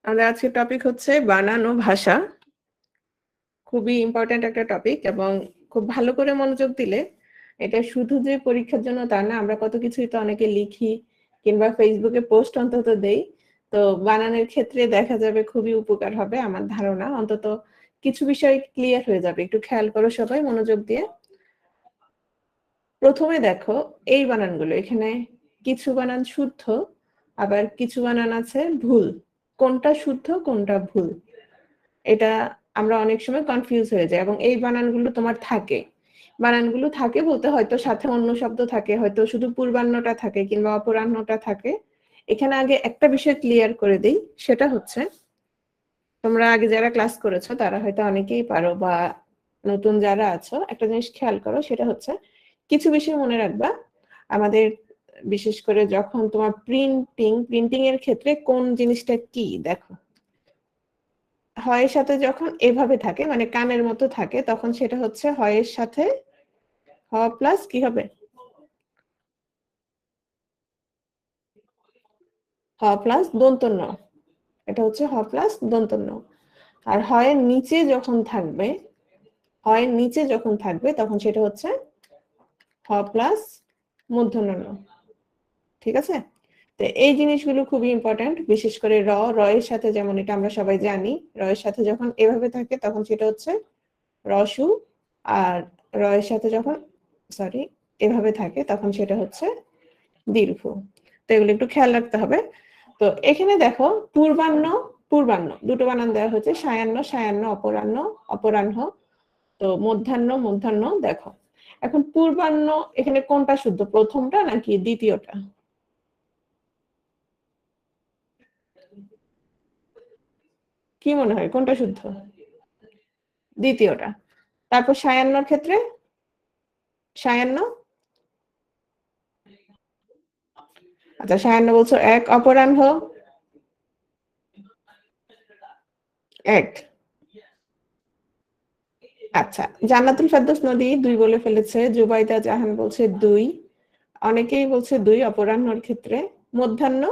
আমাদের আজকের টপিক হচ্ছে বানান ও ভাষা। খুবই ইম্পর্ট্যান্ট একটা টপিক এবং খুব ভালো করে মনোযোগ দিলে এটা শুধু যে পরীক্ষার জন্য তা না, আমরা কত কিছুই তো অনেকে লিখি কিংবা ফেসবুকে পোস্ট অন্তত দেই। তো বানানের ক্ষেত্রে দেখা যাবে খুবই উপকার হবে আমার ধারণা, অন্তত কিছু বিষয় ক্লিয়ার হয়ে যাবে। একটু খেয়াল করো সবাই মনোযোগ দিয়ে। প্রথমে দেখো এই বানানগুলো, এখানে কিছু বানান শুদ্ধ আবার কিছু বানান আছে ভুল। কোনটা শুদ্ধ কোনটা ভুল এটা আমরা অনেক সময় কনফিউজ হয়ে যাই, এবং এই বানানগুলো তোমার থাকে। বানানগুলো থাকে বলতে হয়তো সাথে অন্য শব্দ থাকে, হয়তো শুধু পূর্বাহ্নটা থাকে কিংবা অপরাহ্নটা থাকে। এখানে আগে একটা বিষয় ক্লিয়ার করে দিই, সেটা হচ্ছে তোমরা আগে যারা ক্লাস করেছো তারা হয়তো অনেকেই পারো, বা নতুন যারা আছো একটা জিনিস খেয়াল করো, সেটা হচ্ছে কিছু বিষয় মনে রাখবা। আমাদের বিশেষ করে যখন তোমার প্রিন্টিং এর ক্ষেত্রে কোন জিনিসটা কি দেখো, হয়ের সাথে যখন এভাবে থাকে মানে কানের মতো থাকে, তখন সেটা হচ্ছে হয়ের সাথে হ প্লাস কি হবে, হ প্লাস দন্ত ন। এটা হচ্ছে হ প্লাস দন্ত ন। আর হয়ের নিচে যখন থাকবে, হয়ের নিচে যখন থাকবে তখন সেটা হচ্ছে হ প্লাস মূর্ধন্য ণ। ঠিক আছে? তো এই জিনিসগুলো খুবই ইম্পর্টেন্ট, বিশেষ করে র এর সাথে, যেমন এটা আমরা সবাই জানি, র এর সাথে যখন এভাবে থাকে তখন সেটা হচ্ছে রসু, আর র এর সাথে যখন সরি এভাবে থাকে তখন সেটা হচ্ছে দীর্ঘ। তো এগুলো একটু খেয়াল রাখতে হবে। তো এখানে দেখো পূর্বাহ্ন পূর্বাহ্ন দুটো বানান দেওয়া হয়েছে, সায়াহ্ন সায়াহ্ন, অপরাহ্ন অপরাহ্ন। তো মধ্যাহ্ন মধ্যাহ্ন। দেখো এখন পূর্বাহ্ন এখানে কোনটা শুদ্ধ, প্রথমটা নাকি দ্বিতীয়টা? কি মনে হয় কোনটা শুদ্ধ? দ্বিতীয়টা। তারপর সায়াহ্নর ক্ষেত্রে সায়াহ্ন, আচ্ছা সায়াহ্ন বলছো এক, অপরাহ্ন এক। আচ্ছা, জান্নাতুল ফেরদৌস নদী দুই বলে ফেলেছে, জুবাইদা জাহান বলছে দুই, অনেকেই বলছে দুই অপরাহ্নর ক্ষেত্রে। মধ্যাহ্ন,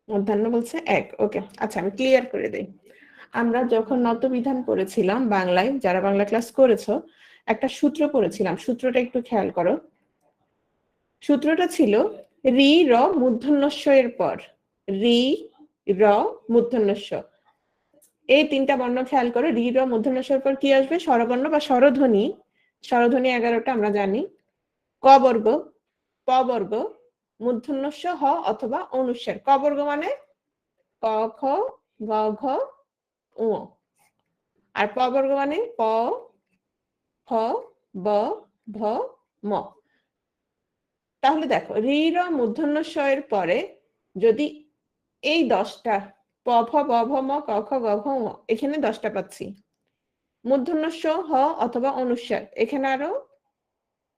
মধ্যাহ্ন বলছে এক। ওকে, আচ্ছা আমি ক্লিয়ার করে দেই। আমরা যখন নতবিধান পড়েছিলাম বাংলায়, যারা বাংলা ক্লাস করেছো, একটা সূত্র পড়েছিলাম, সূত্রটা একটু খেয়াল করো। সূত্রটা ছিল রি র মূর্ধন্যস্ব এর পর, রি র মূর্ধন্যস্ব, এই তিনটা বর্ণ খেয়াল করো। রি র মূর্ধন্যস্বর পর কি আসবে? স্বরবর্ণ বা স্বরধ্বনি। স্বরধ্বনি 11টা আমরা জানি। ক বর্গ, প বর্গ, মূর্ধন্যস্ব হ অথবা অনুস্বার। ক বর্গ মানে ক খ গ ঘ উ, আর প বর্গ মানে প ফ ব ভ ম। তাহলে দেখো রি র মূর্ধন্যস্ব এর পরে যদি এই 10টা প ফ ব ভ ম ক খ গ ঘ ঙ, এখানে 10টা পাচ্ছি। মূর্ধন্যস্ব হ অথবা অনুস্বার এখানে আরো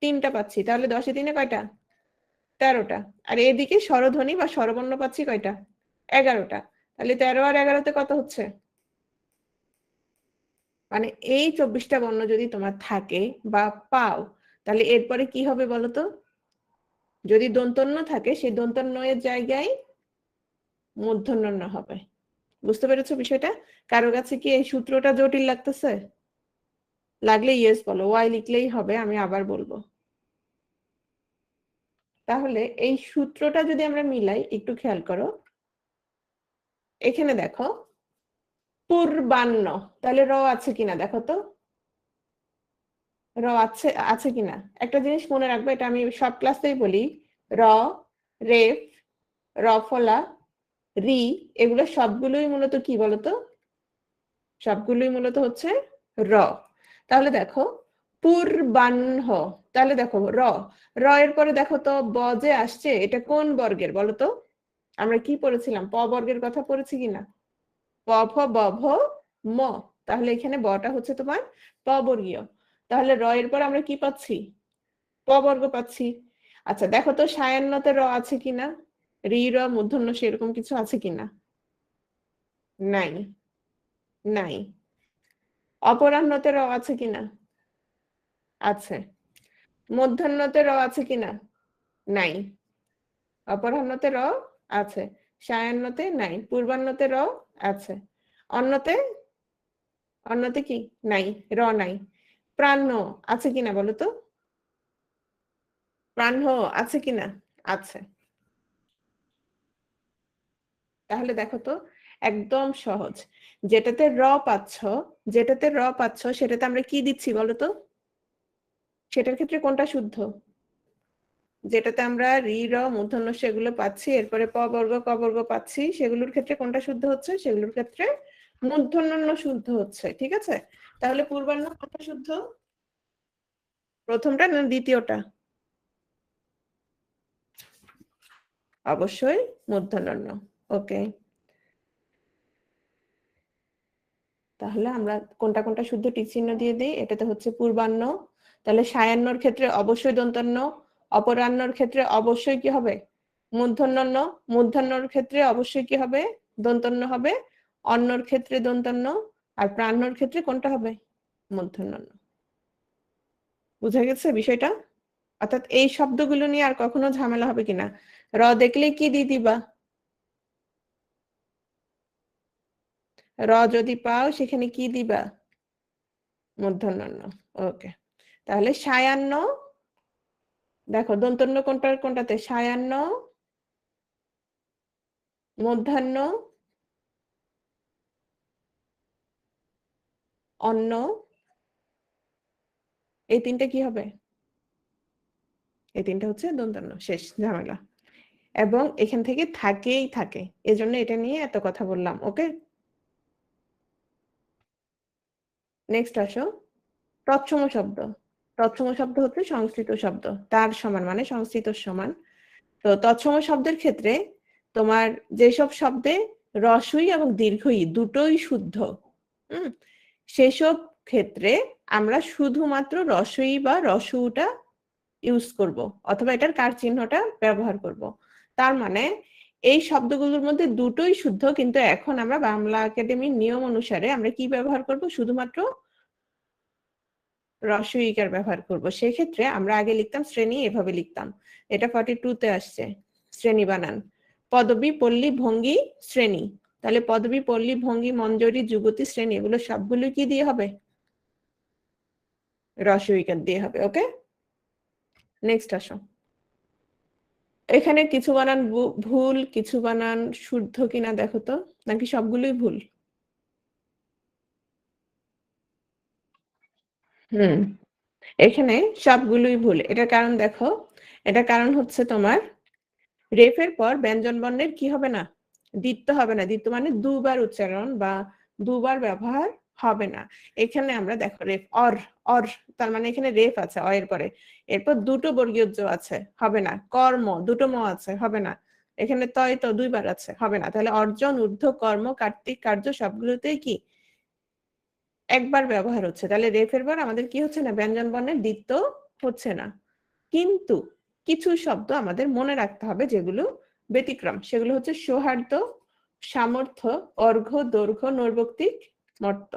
3টা পাচ্ছি, তাহলে 10 এ 3 কয়টা? 13টা। আর এদিকে স্বরধ্বনি বা স্বরবর্ণ পাচ্ছি কয়টা? 11টা। তাহলে 13 আর 11তে কত হচ্ছে? মানে এই 24টা বর্ণ যদি তোমার থাকে বা পাও, তাহলে এরপরে কি হবে বলতো? যদি দন্তন্য থাকে সেই দন্তন্য এর জায়গায় মূর্ধন্য ণ হবে। বুঝতে পেরেছো বিষয়টা? কারো কাছে কি এই সূত্রটা জটিল লাগতেছে? লাগলে ইয়েস বলো, ওয়াই লিখলেই হবে, আমি আবার বলবো। তাহলে এই সূত্রটা যদি আমরা মিলাই, একটু খেয়াল করো। এখানে দেখো পূর্বাহ্ন, তাহলে র আছে কিনা দেখো তো, র আছে আছে কিনা। একটা জিনিস মনে রাখবে, এটা আমি সব ক্লাসেই বলি, র, রেফ, রফলা, রি, এগুলো সবগুলোই মূলত কি বলতো? সবগুলোই মূলত হচ্ছে র। তাহলে দেখো পূর্বাহ্ন, তাহলে দেখো র, র এর পরে দেখো তো ব যে আসছে, এটা কোন বর্গের বলতো? আমরা কি পড়েছিলাম, প বর্গের কথা পড়েছি কিনা? প ফ ব ভ ম। তাহলে এখানে বটা হচ্ছে তোমার প বর্গীয়। তাহলে র এর পর আমরা কি পাচ্ছি? প বর্গ পাচ্ছি। আচ্ছা দেখো তো সায়ান্নতে র আছে কিনা, রি র মূর্ধন্য সেরকম কিছু আছে কিনা? নাই, নাই। অপরাহ্নতে র আছে কিনা? আছে। মধ্যাহ্নতে র আছে কিনা? নাই। অপরাহ্নতে র আছে, সায়াহ্নতে নাই, পূর্বাহ্নতে র আছে, অন্যতে অন্যতে কি নাই, র নাই। প্রাহ্ন আছে কিনা বলো তো, প্রাহ্ন আছে কিনা? আছে। তাহলে দেখো তো, একদম সহজ। যেটাতে র পাচ্ছ, যেটাতে র পাচ্ছ সেটাতে আমরা কি দিচ্ছি বলো তো? সেটার ক্ষেত্রে কোনটা শুদ্ধ? যেটাতে আমরা রি র মূর্ধন্য সেগুলো পাচ্ছি, এরপরে প বর্গ ক বর্গ পাচ্ছি, সেগুলোর ক্ষেত্রে কোনটা শুদ্ধ হচ্ছে? সেগুলোর ক্ষেত্রে মূর্ধন্য শুদ্ধ হচ্ছে, ঠিক আছে? তাহলে পূর্বাহ্ন কোনটা শুদ্ধ? প্রথমটা না দ্বিতীয়টা? অবশ্যই মূর্ধন্য। ওকে, তাহলে আমরা কোনটা কোনটা শুদ্ধ টিক চিহ্ন দিয়ে দিই। এটাতে হচ্ছে পূর্বাহ্ন, তাহলে সায়াহ্নর ক্ষেত্রে অবশ্যই দন্তন্য, অপরাহ্নর ক্ষেত্রে অবশ্যই কি হবে? মূর্ধন্য, মূর্ধন্যর ক্ষেত্রে অবশ্যই কি হবে? দন্তন্য হবে। অন্যর ক্ষেত্রে দন্তন্য, আর প্রাহ্নর ক্ষেত্রে কোনটা হবে? মূর্ধন্য। বুঝা গেছে বিষয়টা? অর্থাৎ এই শব্দগুলো নিয়ে আর কখনো ঝামেলা হবে কিনা। র দেখলেই কি দিয়ে দিবা? র যদি পাও সেখানে কি দিবা? মূর্ধন্য। ওকে, তাহলে সায়াহ্ন, দেখো দন্তন্য কোনটার কোনটাতে? সায়াহ্ন, মধ্যাহ্ন, অন্ন, এই তিনটা কি হবে? এই তিনটা হচ্ছে দন্তন্য, শেষ ঝামেলা। এবং এখান থেকে থাকেই থাকে, এজন্য এটা নিয়ে এত কথা বললাম। ওকে, নেক্সট আসো। তৎসম শব্দ। তৎসম শব্দ হচ্ছে সংস্কৃত শব্দ, তার সমান মানে সংস্কৃত সমান। তো তৎসম শব্দের ক্ষেত্রে তোমার যেসব শব্দে রস্বই এবং দীর্ঘই দুটোই শুদ্ধ, সেসব ক্ষেত্রে আমরা শুধুমাত্র রস্বই বা রস্যউটা ইউজ করব, অথবা এটার কার চিহ্নটা ব্যবহার করব। তার মানে এই শব্দগুলোর মধ্যে দুটোই শুদ্ধ, কিন্তু এখন আমরা বাংলা একাডেমির নিয়ম অনুসারে আমরা কি ব্যবহার করব? শুধুমাত্র রস্বইকার ব্যবহার করব। সেক্ষেত্রে আমরা আগে লিখতাম শ্রেণী, এভাবে লিখতাম। এটা 42 তে আসছে শ্রেণী বানান। পদবী, পল্লী, ভঙ্গি, শ্রেণী। তাহলে পদবী, পল্লী, ভঙ্গি, মঞ্জরি, যুগতি, শ্রেণী, এগুলো সবগুলো কি দিয়ে হবে? রস্বইকার দিয়ে হবে। ওকে, নেক্সট আসো। এখানে কিছু বানান ভুল, কিছু বানান শুদ্ধ কিনা দেখো তো, নাকি সবগুলোই ভুল? হুম, এখানে সবগুলোই ভুল। এটার কারণ দেখো, এটার কারণ হচ্ছে তোমার রেফের পর ব্যঞ্জন বর্ণের কি হবে না? দ্বিত্ব হবে না। দ্বিত্ব মানে দুবার উচ্চারণ বা দুবার ব্যবহার হবে না। এখানে আমরা দেখো রেফ অর, অর, তার মানে এখানে রেফ আছে অ এর পরে, এরপর দুটো বর্গীয় জ আছে, হবে না। কর্ম, দুটো ম আছে, হবে না। এখানে তয় তো দুইবার আছে, হবে না। তাহলে অর্জন, ঊর্ধ্ব, কর্ম, কার্তিক, কার্য সবগুলোতেই কি একবার ব্যবহার হচ্ছে। তাহলে রেফের পর আমাদের কি হচ্ছে না? ব্যঞ্জন বর্ণের দ্বিত্ব হচ্ছে না। কিন্তু কিছু শব্দ আমাদের মনে রাখতে হবে যেগুলো ব্যতিক্রম, সেগুলো হচ্ছে সৌহার্দ্য, সামর্থ্য, অর্ঘ্য, দৈর্ঘ্য, নৈর্ব্যক্তিক, মর্ত।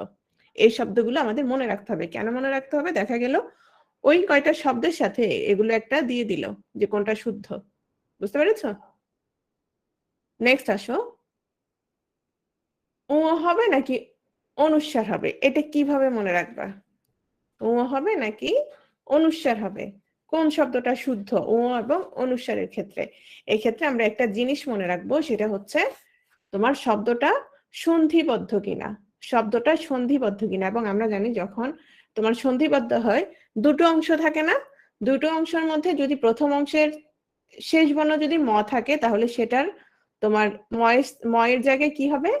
এই শব্দগুলো আমাদের মনে রাখতে হবে। কেন মনে রাখতে হবে? দেখা গেল ওই কয়টা শব্দের সাথে এগুলো একটা দিয়ে দিল যে কোনটা শুদ্ধ। বুঝতে পেরেছ? নেক্সট আসো। ও হবে নাকি অনুস্বার হবে, এটা কিভাবে মনে রাখবা? ও হবে নাকি অনুস্বার হবে? কোন শব্দটা শুদ্ধ ও এবং অনুস্বারের ক্ষেত্রে? এই ক্ষেত্রে আমরা একটা জিনিস মনে রাখবো, সেটা হচ্ছে তোমার শব্দটা সন্ধিবদ্ধ কিনা। শব্দটা সন্ধিবদ্ধ কিনা। এবং আমরা জানি যখন তোমার সন্ধিবদ্ধ হয়, দুটো অংশ থাকে না? দুটো অংশের মধ্যে যদি প্রথম অংশের শেষ বর্ণ যদি ম থাকে, তাহলে সেটার তোমার ময়ের জায়গায় কি হবে?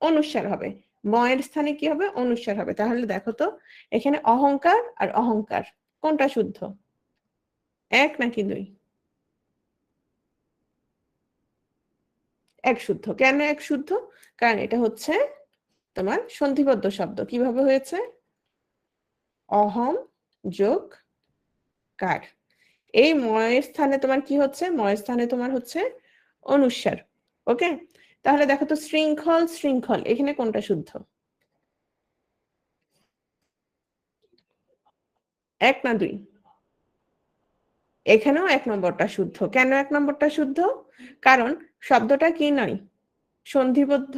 অনুস্বার হবে। ময়ের স্থানে কি হবে? অনুস্বার হবে। তাহলে দেখো তো, এখানে অহংকার আর অহংকার কোনটা শুদ্ধ? এক নাকি দুই? এক শুদ্ধ। কেন এক শুদ্ধ? কারণ এটা হচ্ছে তোমার সন্ধিবদ্ধ শব্দ। কিভাবে হয়েছে? অহম যোগ কার। এই ময়ের স্থানে তোমার কি হচ্ছে? ময়ের স্থানে তোমার হচ্ছে অনুস্বার। ওকে, তাহলে দেখো তো, শৃঙ্খল, শৃঙ্খল, এখানে কোনটা শুদ্ধ? এক না দুই? এখানেও 1 নম্বরটা শুদ্ধ। কেন 1 নম্বরটা শুদ্ধ? কারণ শব্দটা কি নয়? সন্ধিবদ্ধ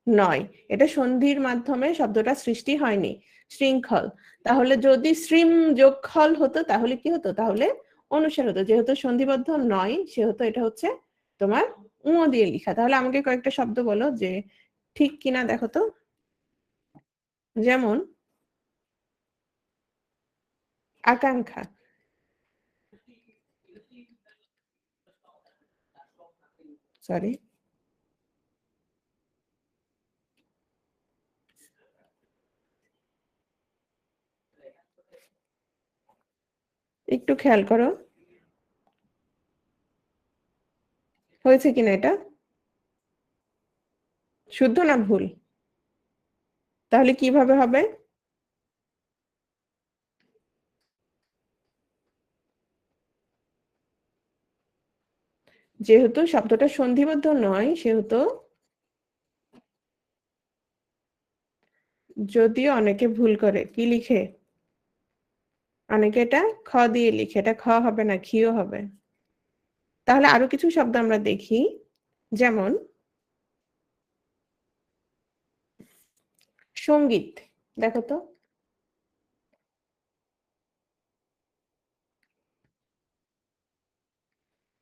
নয়। এটা সন্ধির মাধ্যমে শব্দটা সৃষ্টি হয়নি, শৃঙ্খল। তাহলে যদি শ্রীম যোগ খল হতো তাহলে কি হতো? তাহলে অনুসার হতো। যেহেতু সন্ধিবদ্ধ নয় সেহেতু এটা হচ্ছে তোমার উ দিয়ে লিখা। তাহলে আমাকে কয়েকটা শব্দ বলো যে ঠিক কিনা দেখো তো। যেমন আকাঙ্ক্ষা। সরি। একটু খেয়াল করো হয়েছে কিনা এটা, শুদ্ধ না ভুল? তাহলে কিভাবে হবে? যেহেতু শব্দটা সন্ধিবদ্ধ নয় সেহেতু, যদিও অনেকে ভুল করে কি লিখে, অনেকে এটা খ দিয়ে লিখে, এটা খ হবে না, খিও হবে। তাহলে আরো কিছু শব্দ আমরা দেখি, যেমন সঙ্গীত। দেখো তো,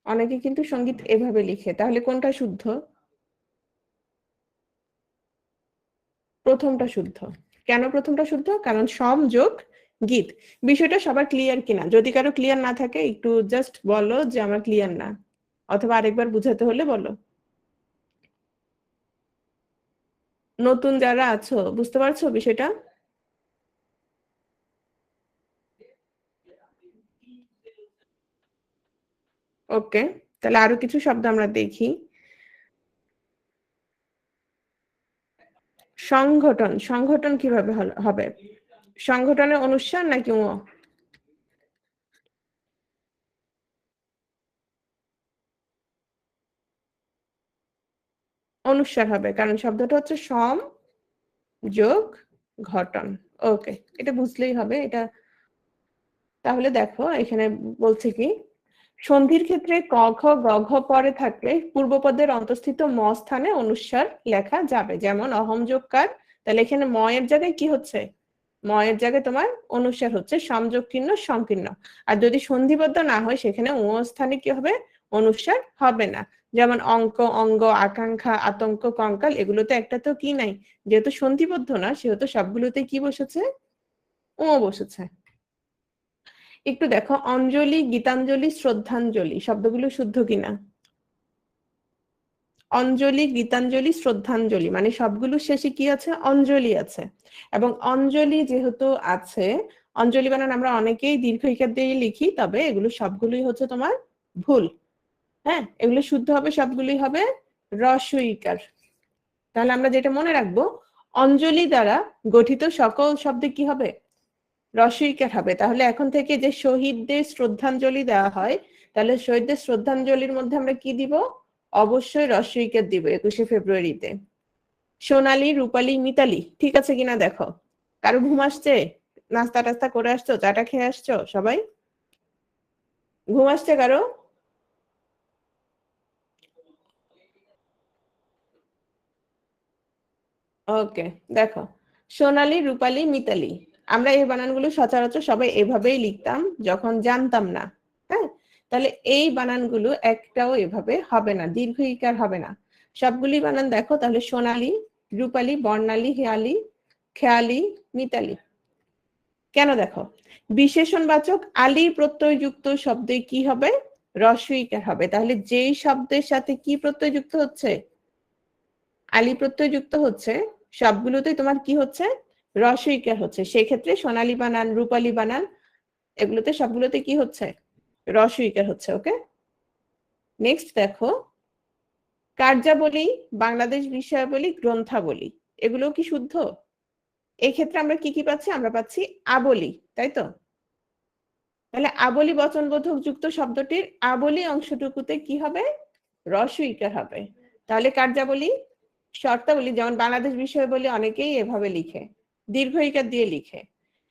অনেকে কিন্তু সঙ্গীত এভাবে লিখে, তাহলে কোনটা শুদ্ধ? প্রথমটা শুদ্ধ। কেন প্রথমটা শুদ্ধ? কারণ সম যোগ গীত। বিষয়টা সবার ক্লিয়ার কিনা, যদি কারো ক্লিয়ার না থাকে একটু জাস্ট বলো যে আমার ক্লিয়ার না, অথবা আরেকবার বুঝাতে হলে বলো। নতুন যারা আছো বুঝতে পারছো বিষয়টা? ওকে, তাহলে আরো কিছু শব্দ আমরা দেখি। সংগঠন। সংগঠন কিভাবে হবে? সংগঠনের অনুস্বার নাকি ও? অনুস্বার হবে, কারণ শব্দটা হচ্ছে সম যোগ ঘটন। ওকে, এটা বুঝলেই হবে এটা। তাহলে দেখো এখানে বলছে কি, সন্ধির ক্ষেত্রে ক খ গ ঘ পরে থাকলে পূর্বপদের অন্তঃস্থিত ম স্থানে অনুস্বার লেখা যাবে। যেমন অহম যোগকার, তাহলে এখানে ম এর জায়গায় কি হচ্ছে? ম এর জায়গায় তোমার অনুস্বার হচ্ছে, সংযোগ চিহ্ন সংকীর্ণ। আর যদি সন্ধিবদ্ধ না হয় সেখানে ও স্থানে কি হবে? অনুস্বার হবে না। যেমন অঙ্ক, অঙ্গ, আকাঙ্ক্ষা, আতঙ্ক, কঙ্কাল, এগুলোতে একটা তো কি নাই, যেহেতু সন্ধিবদ্ধ না সেহেতু সবগুলোতে কি বসেছে? ও বসেছে। একটু দেখো, অঞ্জলি, গীতাঞ্জলি, শ্রদ্ধাঞ্জলি শব্দগুলো শুদ্ধ কিনা? অঞ্জলি, গীতাঞ্জলি, শ্রদ্ধাঞ্জলি মানে সবগুলো শেষে কি আছে? অঞ্জলি আছে। এবং অঞ্জলি যেহেতু আছে, অঞ্জলি বানান আমরা অনেকেই দীর্ঘ ইকার দিয়ে লিখি, তবে এগুলো সবগুলোই হচ্ছে তোমার ভুল। হ্যাঁ, এগুলো শুদ্ধ হবে, সবগুলোই হবে হ্রস্ব ইকার। তাহলে আমরা যেটা মনে রাখবো, অঞ্জলি দ্বারা গঠিত সকল শব্দে কি হবে? হ্রস্ব ইকার হবে। তাহলে এখন থেকে যে শহীদদের শ্রদ্ধাঞ্জলি দেওয়া হয়, তাহলে শহীদদের শ্রদ্ধাঞ্জলির মধ্যে আমরা কি দিব? অবশ্যই হ্রস্ব ইকার দিব 21শে ফেব্রুয়ারিতে। সোনালী, রূপালী, মিতালি ঠিক আছে কিনা দেখো। কারো ঘুম আসছে? নাস্তা টাস্তা করে আসছো, চাটা খেয়ে আসছো সবাই? ঘুম আসছে কারো? ওকে, দেখো, সোনালী, রূপালী, মিতালি, আমরা এই বানানগুলো সচরাচর সবাই এভাবেই লিখতাম যখন জানতাম না। হ্যাঁ, তাহলে এই বানানগুলো একটাও এভাবে হবে না, দীর্ঘ ইকার হবে না। সবগুলি বানান দেখো তাহলে, সোনালী, রূপালী, বর্ণালী, হেয়ালি, খেয়ালি, মিতালি। কেন দেখো, বিশেষণবাচক আলী প্রত্যয়যুক্ত শব্দে কি হবে? হ্রস্ব ইকার হবে। তাহলে যেই শব্দের সাথে কি প্রত্যয় যুক্ত হচ্ছে? আলী প্রত্যয় যুক্ত হচ্ছে, সবগুলোতেই তোমার কি হচ্ছে? হ্রস্ব ইকার হচ্ছে। সেক্ষেত্রে সোনালী বানান, রূপালী বানান, এগুলোতে সবগুলোতে কি হচ্ছে? হ্রস্ব ইকার হচ্ছে। ওকে, নেক্সট দেখো, কার্যাবলী, বাংলাদেশ বিষয়াবলী, গ্রন্থাবলী, এগুলো কি শুদ্ধ? এই ক্ষেত্রে আমরা কি কি পাচ্ছি? আমরা পাচ্ছি আবলী, তাই তো? তাহলে আবলী বচনবোধক যুক্ত শব্দটির আবলী অংশটুকুতে কি হবে? হ্রস্ব ইকার হবে। তাহলে কার্যাবলী, শর্তাবলী, যেমন বাংলাদেশ বিষয়াবলী অনেকেই এভাবে লিখে, দীর্ঘ ইকার দিয়ে লিখে।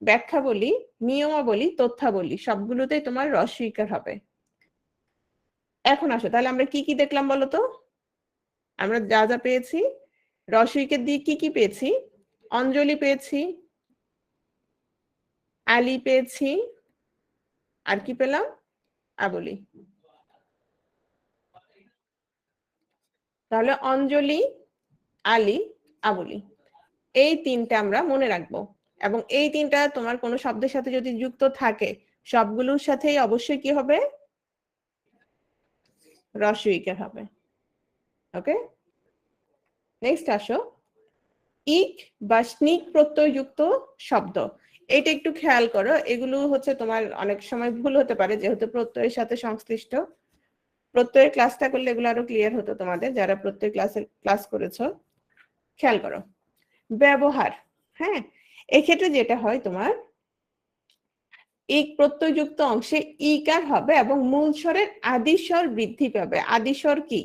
ব্যাখ্যাবলী, নিয়মাবলী, তথ্যাবলী সবগুলোতেই তোমার রস্বইকার হবে। এখন আসো তাহলে আমরা কি কি দেখলাম বলো তো? আমরা যা যা পেয়েছি, রস্বইকার দিয়ে কি কি পেয়েছি? অঞ্জলি পেয়েছি, আলী পেয়েছি, আর কি পেলাম? আবলি। তাহলে অঞ্জলি, আলী, আবলি, এই তিনটা আমরা মনে রাখবো। এবং এই তিনটা তোমার কোনো শব্দের সাথে যদি যুক্ত থাকে, সবগুলোর সাথেই অবশ্যই কি হবে? রস্বইকার হবে। ওকে, নেক্সট আসো, ইক বা স্নিক প্রত্যয়যুক্ত শব্দ। এটা একটু খেয়াল করো, এগুলো হচ্ছে তোমার অনেক সময় ভুল হতে পারে যেহেতু প্রত্যয়ের সাথে সংশ্লিষ্ট। প্রত্যয়ের ক্লাসটা করলে এগুলো আরো ক্লিয়ার হতো তোমাদের, যারা প্রত্যয় ক্লাস করেছো। খেয়াল করো, ব্যবহার, হ্যাঁ, এক্ষেত্রে যেটা হয় তোমার ইক প্রত্যয়যুক্ত অংশে ইকার হবে এবং মূল স্বরের আদিস্বর বৃদ্ধি পাবে। আদিস্বর কি?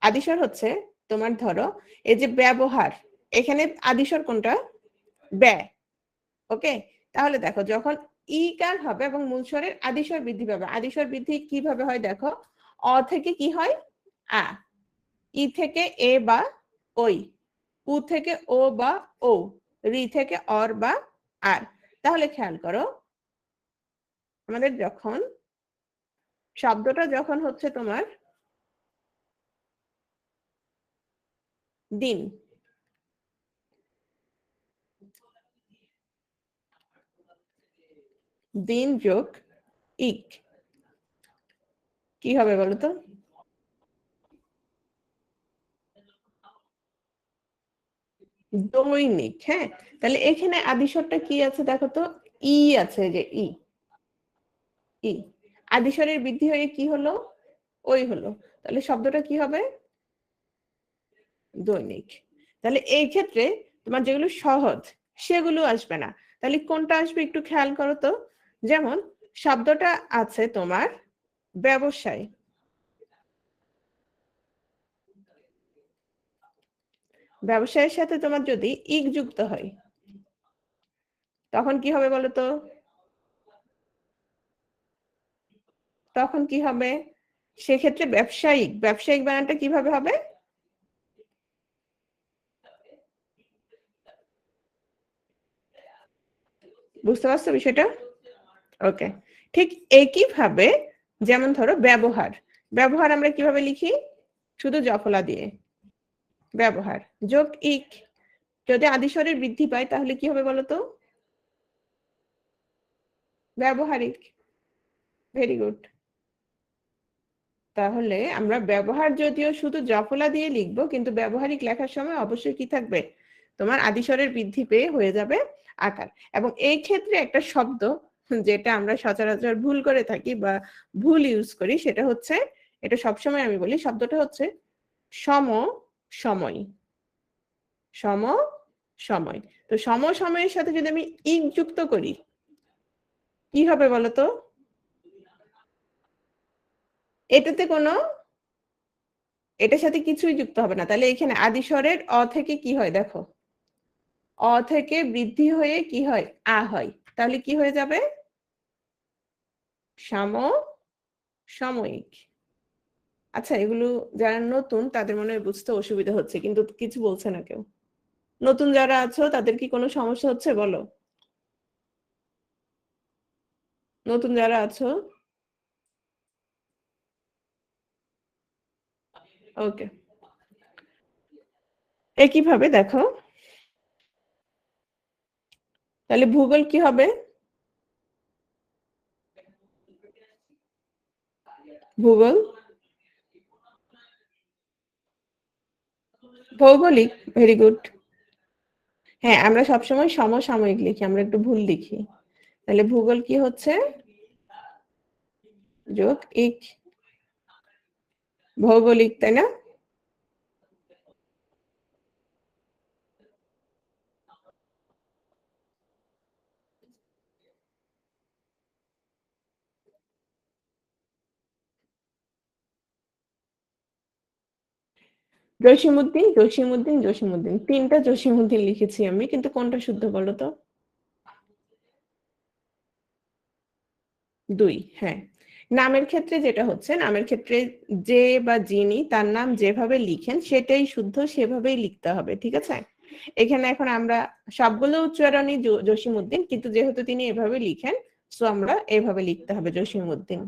আদিস্বর হচ্ছে তোমার ধরো এই যে ব্যবহার, এখানে আদিস্বর কোনটা? ব্যয়। ওকে, তাহলে দেখো যখন ইকার হবে এবং মূল স্বরের আদিস্বর বৃদ্ধি পাবে। আদিস্বর বৃদ্ধি কিভাবে হয় দেখো, অ থেকে কি হয়? আ, ই থেকে এ বা ওই, উ থেকে ও বা ও, রি থেকে অর বা আর। তাহলে খেয়াল করো, আমাদের যখন শব্দটা যখন হচ্ছে তোমার দিন, দিন যোগ ইক কি হবে বলতো? দৈনিক। হ্যাঁ, তাহলে এখানে আদিস্বরটা কি আছে দেখো তো, ই আছে, যে ই, ই আদিস্বরের বৃদ্ধি হয়ে কি হলো? ওই হলো। তাহলে শব্দটা কি হবে? দৈনিক। তাহলে এই ক্ষেত্রে তোমার যেগুলো সহজ সেগুলো আসবে না, তাহলে কোনটা আসবে একটু খেয়াল করো তো। যেমন শব্দটা আছে তোমার ব্যবসায়, ব্যবসায়ের সাথে তোমার যদি ইক যুক্ত হয় তখন কি হবে বলতো? তখন কি হবে? সেক্ষেত্রে ব্যবসায়িক, ব্যবসায়িক বানানটা কিভাবে হবে? বুঝতে পারছো বিষয়টা? ওকে, ঠিক একইভাবে যেমন ধরো ব্যবহার, ব্যবহার আমরা কিভাবে লিখি? শুধু জফলা দিয়ে, ব্যবহার যোগ ইক। যদি আদিস্বরের বৃদ্ধি পায় তাহলে কি হবে বলতো? ব্যবহারিক। Very good. তাহলে আমরা ব্যবহার যদিও শুধু জফলা দিয়ে লিখবো, কিন্তু ব্যবহারিক লেখার সময় অবশ্যই কি থাকবে? তোমার আদিস্বরের বৃদ্ধি পেয়ে হয়ে যাবে আকার। এবং এই ক্ষেত্রে একটা শব্দ যেটা আমরা সচরাচর ভুল করে থাকি বা ভুল ইউজ করি, সেটা হচ্ছে, এটা সবসময় আমি বলি, শব্দটা হচ্ছে সম সময়। সম সময়। তো সম সময়ের সাথে যদি আমি ইক যুক্ত করি কি হবে বলতো? এটাতে কোনো, এটার সাথে কিছুই যুক্ত হবে না। তাহলে এখানে আদিস্বরের অ থেকে কি হয় দেখো, অ থেকে বৃদ্ধি হয়ে কি হয়? আ হয়। তাহলে কি হয়ে যাবে? সাম সাময়িক। আচ্ছা, এগুলো যারা নতুন তাদের মনে হয় বুঝতে অসুবিধা হচ্ছে, কিন্তু কিছু বলছে না কেউ। নতুন যারা আছো তাদের কি কোনো সমস্যা হচ্ছে বলো? নতুন যারা আছো, ওকে। একইভাবে দেখো, তাহলে ভূগোল কি হবে? ভূগোল ভৌগোলিক। Very good. হ্যাঁ, আমরা সবসময় সমসাময়িক লিখি, আমরা একটু ভুল লিখি। তাহলে ভূগোল কি হচ্ছে? যোগ ইক, ভৌগোলিক, তাই না? জসিমউদ্দিন, জসিমউদ্দিন, জসিমউদ্দিন, তিনটা জসিমউদ্দিন লিখেছি আমি, কিন্তু কোনটা শুদ্ধ বলো তো? 2। হ্যাঁ, নামের ক্ষেত্রে যেটা হচ্ছে, নামের ক্ষেত্রে যে বা যিনি তার নাম যেভাবে লিখেন সেটাই শুদ্ধ, সেভাবেই লিখতে হবে, ঠিক আছে? এখানে এখন আমরা সবগুলো উচ্চারণই জসিমউদ্দিন, কিন্তু যেহেতু তিনি এভাবে লিখেন, সো আমরা এভাবে লিখতে হবে জসিমউদ্দিন।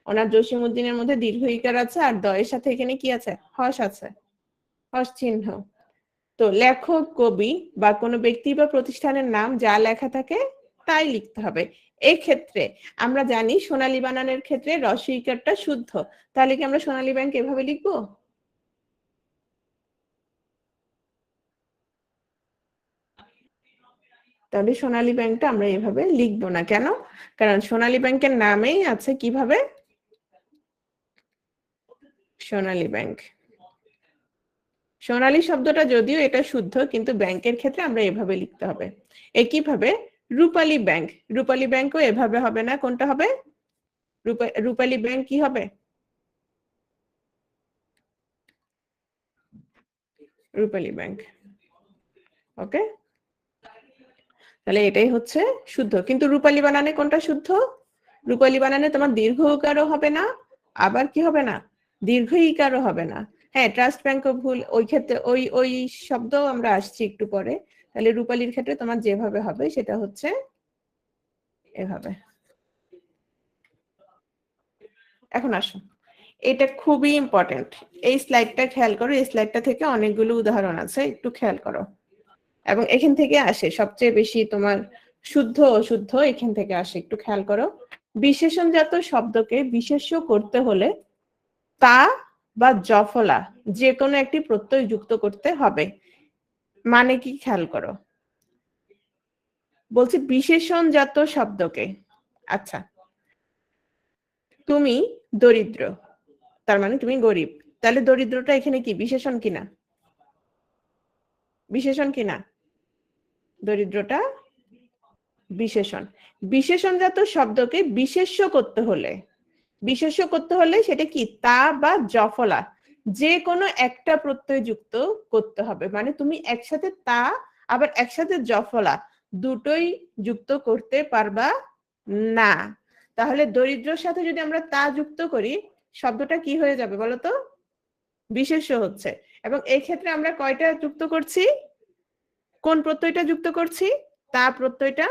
ওনার জসিমউদ্দিনের মধ্যে দীর্ঘ ইকার আছে, আর দয়ের সাথে এখানে কি আছে? হস আছে, হস চিহ্ন। তো লেখক, কবি বা কোনো ব্যক্তি বা প্রতিষ্ঠানের নাম যা লেখা থাকে তাই লিখতে হবে। এই ক্ষেত্রে আমরা জানি সোনালী বানানের ক্ষেত্রে রস্ব ইকারটা শুদ্ধ, তাহলে কি আমরা সোনালী ব্যাংক এভাবে লিখবো? তাহলে সোনালী ব্যাংকটা আমরা এভাবে লিখবো না, কেন? কারণ সোনালী ব্যাংকের নামেই আছে কিভাবে? সোনালী ব্যাংক। সোনালী শব্দটা যদিও এটা শুদ্ধ, কিন্তু ব্যাংকের ক্ষেত্রে আমরা এভাবে লিখতে হবে। একইভাবে রূপালী ব্যাংক, রূপালী ব্যাংকও এভাবে হবে না, কোনটা হবে? রূপালী ব্যাংক কি হবে? রূপালী ব্যাংক। ওকে, তাহলে এটাই হচ্ছে শুদ্ধ। কিন্তু রূপালী বানানে কোনটা শুদ্ধ? রূপালী বানানে তোমার দীর্ঘ উকারও হবে না, আবার কি হবে না? দীর্ঘ ইকারও হবে না। হ্যাঁ, ট্রাস্ট ব্যাংকও ভুল, ওই ক্ষেত্রে ওই শব্দ আমরা আসছি একটু পরে। তাহলে রূপালীর ক্ষেত্রে তোমার যেভাবে হবে সেটা হচ্ছে এভাবে। এখন আসো, এটা খুবই ইম্পর্টেন্ট। এই স্লাইডটা খেয়াল করো, এই স্লাইডটা থেকে অনেকগুলো উদাহরণ আছে, একটু খেয়াল করো। এবং এখান থেকে আসে সবচেয়ে বেশি তোমার শুদ্ধ অশুদ্ধ, এখান থেকে আসে, একটু খেয়াল করো। বিশেষণজাত শব্দকে বিশেষ্য করতে হলে তা বা জফলা যে কোনো একটি প্রত্যয় যুক্ত করতে হবে। মানে কি খেয়াল করো, বলছি বিশেষণজাত শব্দকে। আচ্ছা, তুমি দরিদ্র, তার মানে তুমি গরিব, তাহলে দরিদ্রটা এখানে কি বিশেষণ কিনা? বিশেষণ কিনা? দরিদ্রটা বিশেষণ। বিশেষণজাত শব্দকে বিশেষ্য করতে হলে, বিশেষ্য করতে হলে সেটা কি? তা বা জফলা যে কোনো একটা প্রত্যয় যুক্ত করতে হবে। মানে তুমি একসাথে তা আবার একসাথে জফলা দুটোই যুক্ত করতে পারবা না। তাহলে দরিদ্রর সাথে যদি আমরা তা যুক্ত করি, শব্দটা কি হয়ে যাবে বলতো? বিশেষ্য হচ্ছে। এবং এই ক্ষেত্রে আমরা কয়টা যুক্ত করছি? কোন প্রত্যয়টা যুক্ত করছি? তা প্রত্যয়টা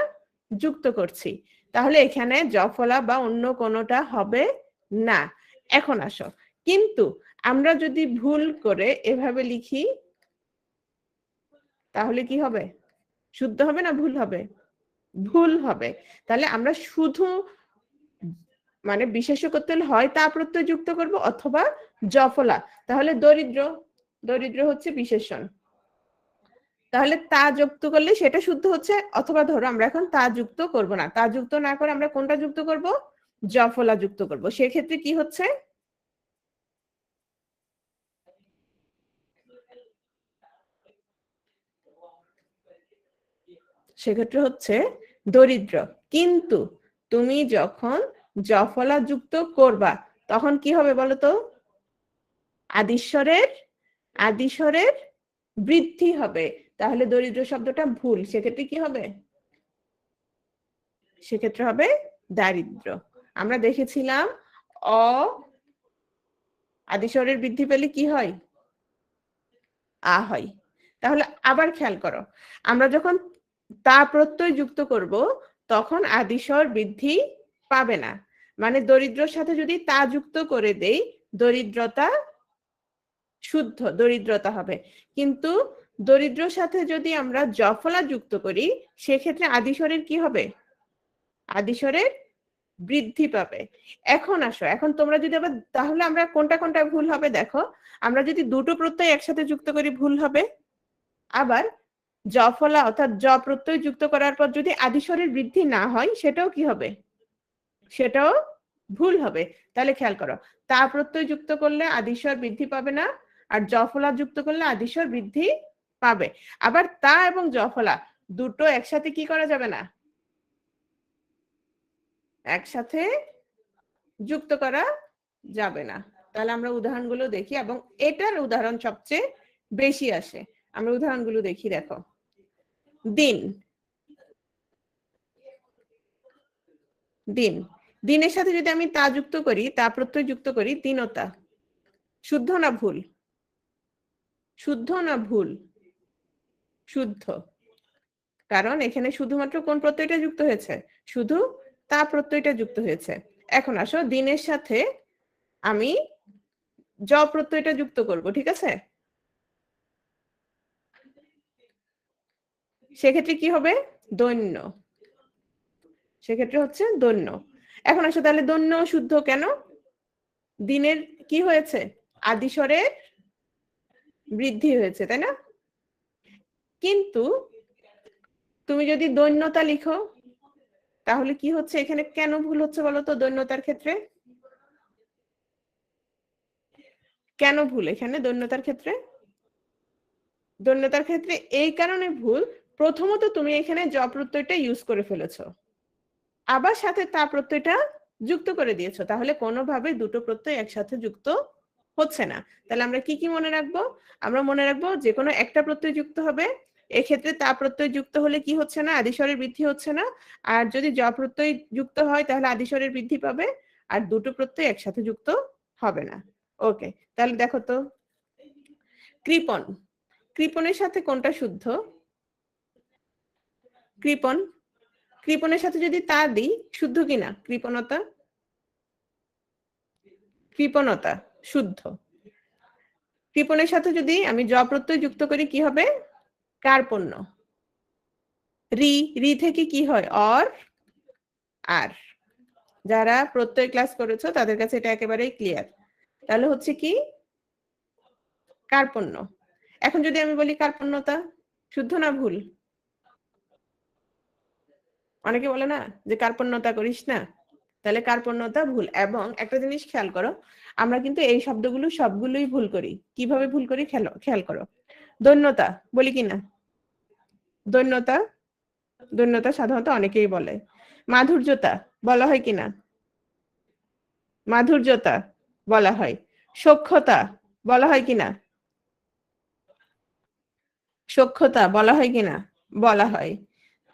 যুক্ত করছি। তাহলে এখানে জফলা বা অন্য কোনোটা হবে না। এখন আসো, কিন্তু আমরা যদি ভুল করে এভাবে লিখি তাহলে কি হবে? শুদ্ধ হবে না ভুল হবে? ভুল হবে। তাহলে আমরা শুধু মানে বিশেষ্য করতে হলে হয় তা প্রত্যয় যুক্ত করব অথবা জফলা। তাহলে দরিদ্র, দরিদ্র হচ্ছে বিশেষণ। তাহলে তা যুক্ত করলে সেটা শুদ্ধ হচ্ছে, অথবা ধরো আমরা এখন তা যুক্ত করব না, তা যুক্ত না করে আমরা কোনটা যুক্ত করব? জফলা যুক্ত করব। সেক্ষেত্রে কি হচ্ছে? সেক্ষেত্রে হচ্ছে দরিদ্র। কিন্তু তুমি যখন জফলা যুক্ত করবা তখন কি হবে বলতো? আদিস্বরের, আদিস্বরের বৃদ্ধি হবে। তাহলে দরিদ্র শব্দটা ভুল, সেক্ষেত্রে কি হবে? সেক্ষেত্রে হবে দারিদ্র। আমরা দেখেছিলাম অ আদিস্বরের বৃদ্ধি পেলে কি হয়? আ হয়। তাহলে আবার খেয়াল করো, আমরা যখন তা প্রত্যয় যুক্ত করব তখন আদিস্বর বৃদ্ধি পাবে না। মানে দরিদ্রর সাথে যদি তা যুক্ত করে দেই, দরিদ্রতা শুদ্ধ, দরিদ্রতা হবে। কিন্তু দরিদ্রর সাথে যদি আমরা জফলা যুক্ত করি সেক্ষেত্রে আদিস্বরের কি হবে? আদিস্বরের বৃদ্ধি পাবে। এখন আসো, এখন তোমরা যদি আবার, তাহলে আমরা কোনটা কোনটা ভুল হবে দেখো। আমরা যদি দুটো প্রত্যয় একসাথে যুক্ত করি ভুল হবে। আবার জফলা অর্থাৎ জ প্রত্যয় যুক্ত করার পর যদি আদিস্বরের বৃদ্ধি না হয় সেটাও কি হবে? সেটাও ভুল হবে। তাহলে খেয়াল করো, তা প্রত্যয় যুক্ত করলে আদিস্বর বৃদ্ধি পাবে না, আর জফলা যুক্ত করলে আদিস্বর বৃদ্ধি পাবে। আবার তা এবং জফলা দুটো একসাথে কি করা যাবে না? একসাথে যুক্ত করা যাবে না। তাহলে আমরা উদাহরণগুলো দেখি, এবং এটার উদাহরণ সবচেয়ে বেশি আসে। আমরা উদাহরণগুলো দেখি, দেখো। দিন, দিন, দিনের সাথে যদি আমি তা যুক্ত করি, তা প্রত্যয় যুক্ত করি, দীনতা। শুদ্ধ না ভুল? শুদ্ধ না ভুল? শুদ্ধ। কারণ এখানে শুধুমাত্র কোন প্রত্যয়টা যুক্ত হয়েছে? শুধু তা প্রত্যয়টা যুক্ত হয়েছে। এখন আসো দিনের সাথে আমি জ প্রত্যয়টা যুক্ত করব, ঠিক আছে? সেক্ষেত্রে কি হবে? দৈন্য। সেক্ষেত্রে হচ্ছে দৈন্য। এখন আসো তাহলে দৈন্য শুদ্ধ কেন? দিনের কি হয়েছে? আদিস্বরের বৃদ্ধি হয়েছে, তাই না? কিন্তু তুমি যদি দৈন্যতা লিখো তাহলে কি হচ্ছে এখানে? কেন ভুল হচ্ছে বলো তো দৈন্যতার ক্ষেত্রে? কেন ভুল এখানে দৈন্যতার ক্ষেত্রে? দৈন্যতার ক্ষেত্রে এই কারণে ভুল, প্রথমত তুমি এখানে জ প্রত্যয়টা ইউজ করে ফেলেছো, আবার সাথে তা প্রত্যয়টা যুক্ত করে দিয়েছো, তাহলে কোনোভাবে দুটো প্রত্যয় একসাথে যুক্ত হচ্ছে না। তাহলে আমরা কি কি মনে রাখবো? আমরা মনে রাখবো যে কোনো একটা প্রত্যয় যুক্ত হবে, এক্ষেত্রে তা প্রত্যয় যুক্ত হলে কি হচ্ছে না? আদিস্বরের বৃদ্ধি হচ্ছে না। আর যদি জ প্রত্যয় যুক্ত হয় তাহলে আদিস্বরের বৃদ্ধি পাবে, আর দুটো প্রত্যয় একসাথে যুক্ত হবে না। ওকে, তাহলে দেখো তো কৃপণ, কৃপণের সাথে কোনটা শুদ্ধ? কৃপণ, কৃপণের সাথে যদি তা দিই শুদ্ধ কিনা? কৃপণতা, কৃপণতা শুদ্ধ। কৃপণের সাথে যদি আমি জ প্রত্যয় যুক্ত করি কি হবে? কার্পণ্য। রি, রি থেকে কি হয়? অর, আর। যারা প্রত্যয় ক্লাস করেছো তাদের কাছে এটা একেবারেই ক্লিয়ার। তাহলে হচ্ছে কি? কার্পণ্য। এখন যদি আমি বলি কার্পণ্যতা, শুদ্ধ না ভুল? অনেকে বলে না যে কার্পণ্যতা করিস না, তাহলে কার্পণ্যতা ভুল। এবং একটা জিনিস খেয়াল করো, আমরা কিন্তু এই শব্দগুলো সবগুলোই ভুল করি। কিভাবে ভুল করি খেয়াল করো। দৈন্যতা বলি কিনা? দৈন্যতা, দৈন্যতা সাধারণত অনেকেই বলে। মাধুর্যতা বলা হয় কিনা? মাধুর্যতা বলা হয়। সখ্যতা বলা হয় কিনা? সখ্যতা বলা হয় কিনা? বলা হয়।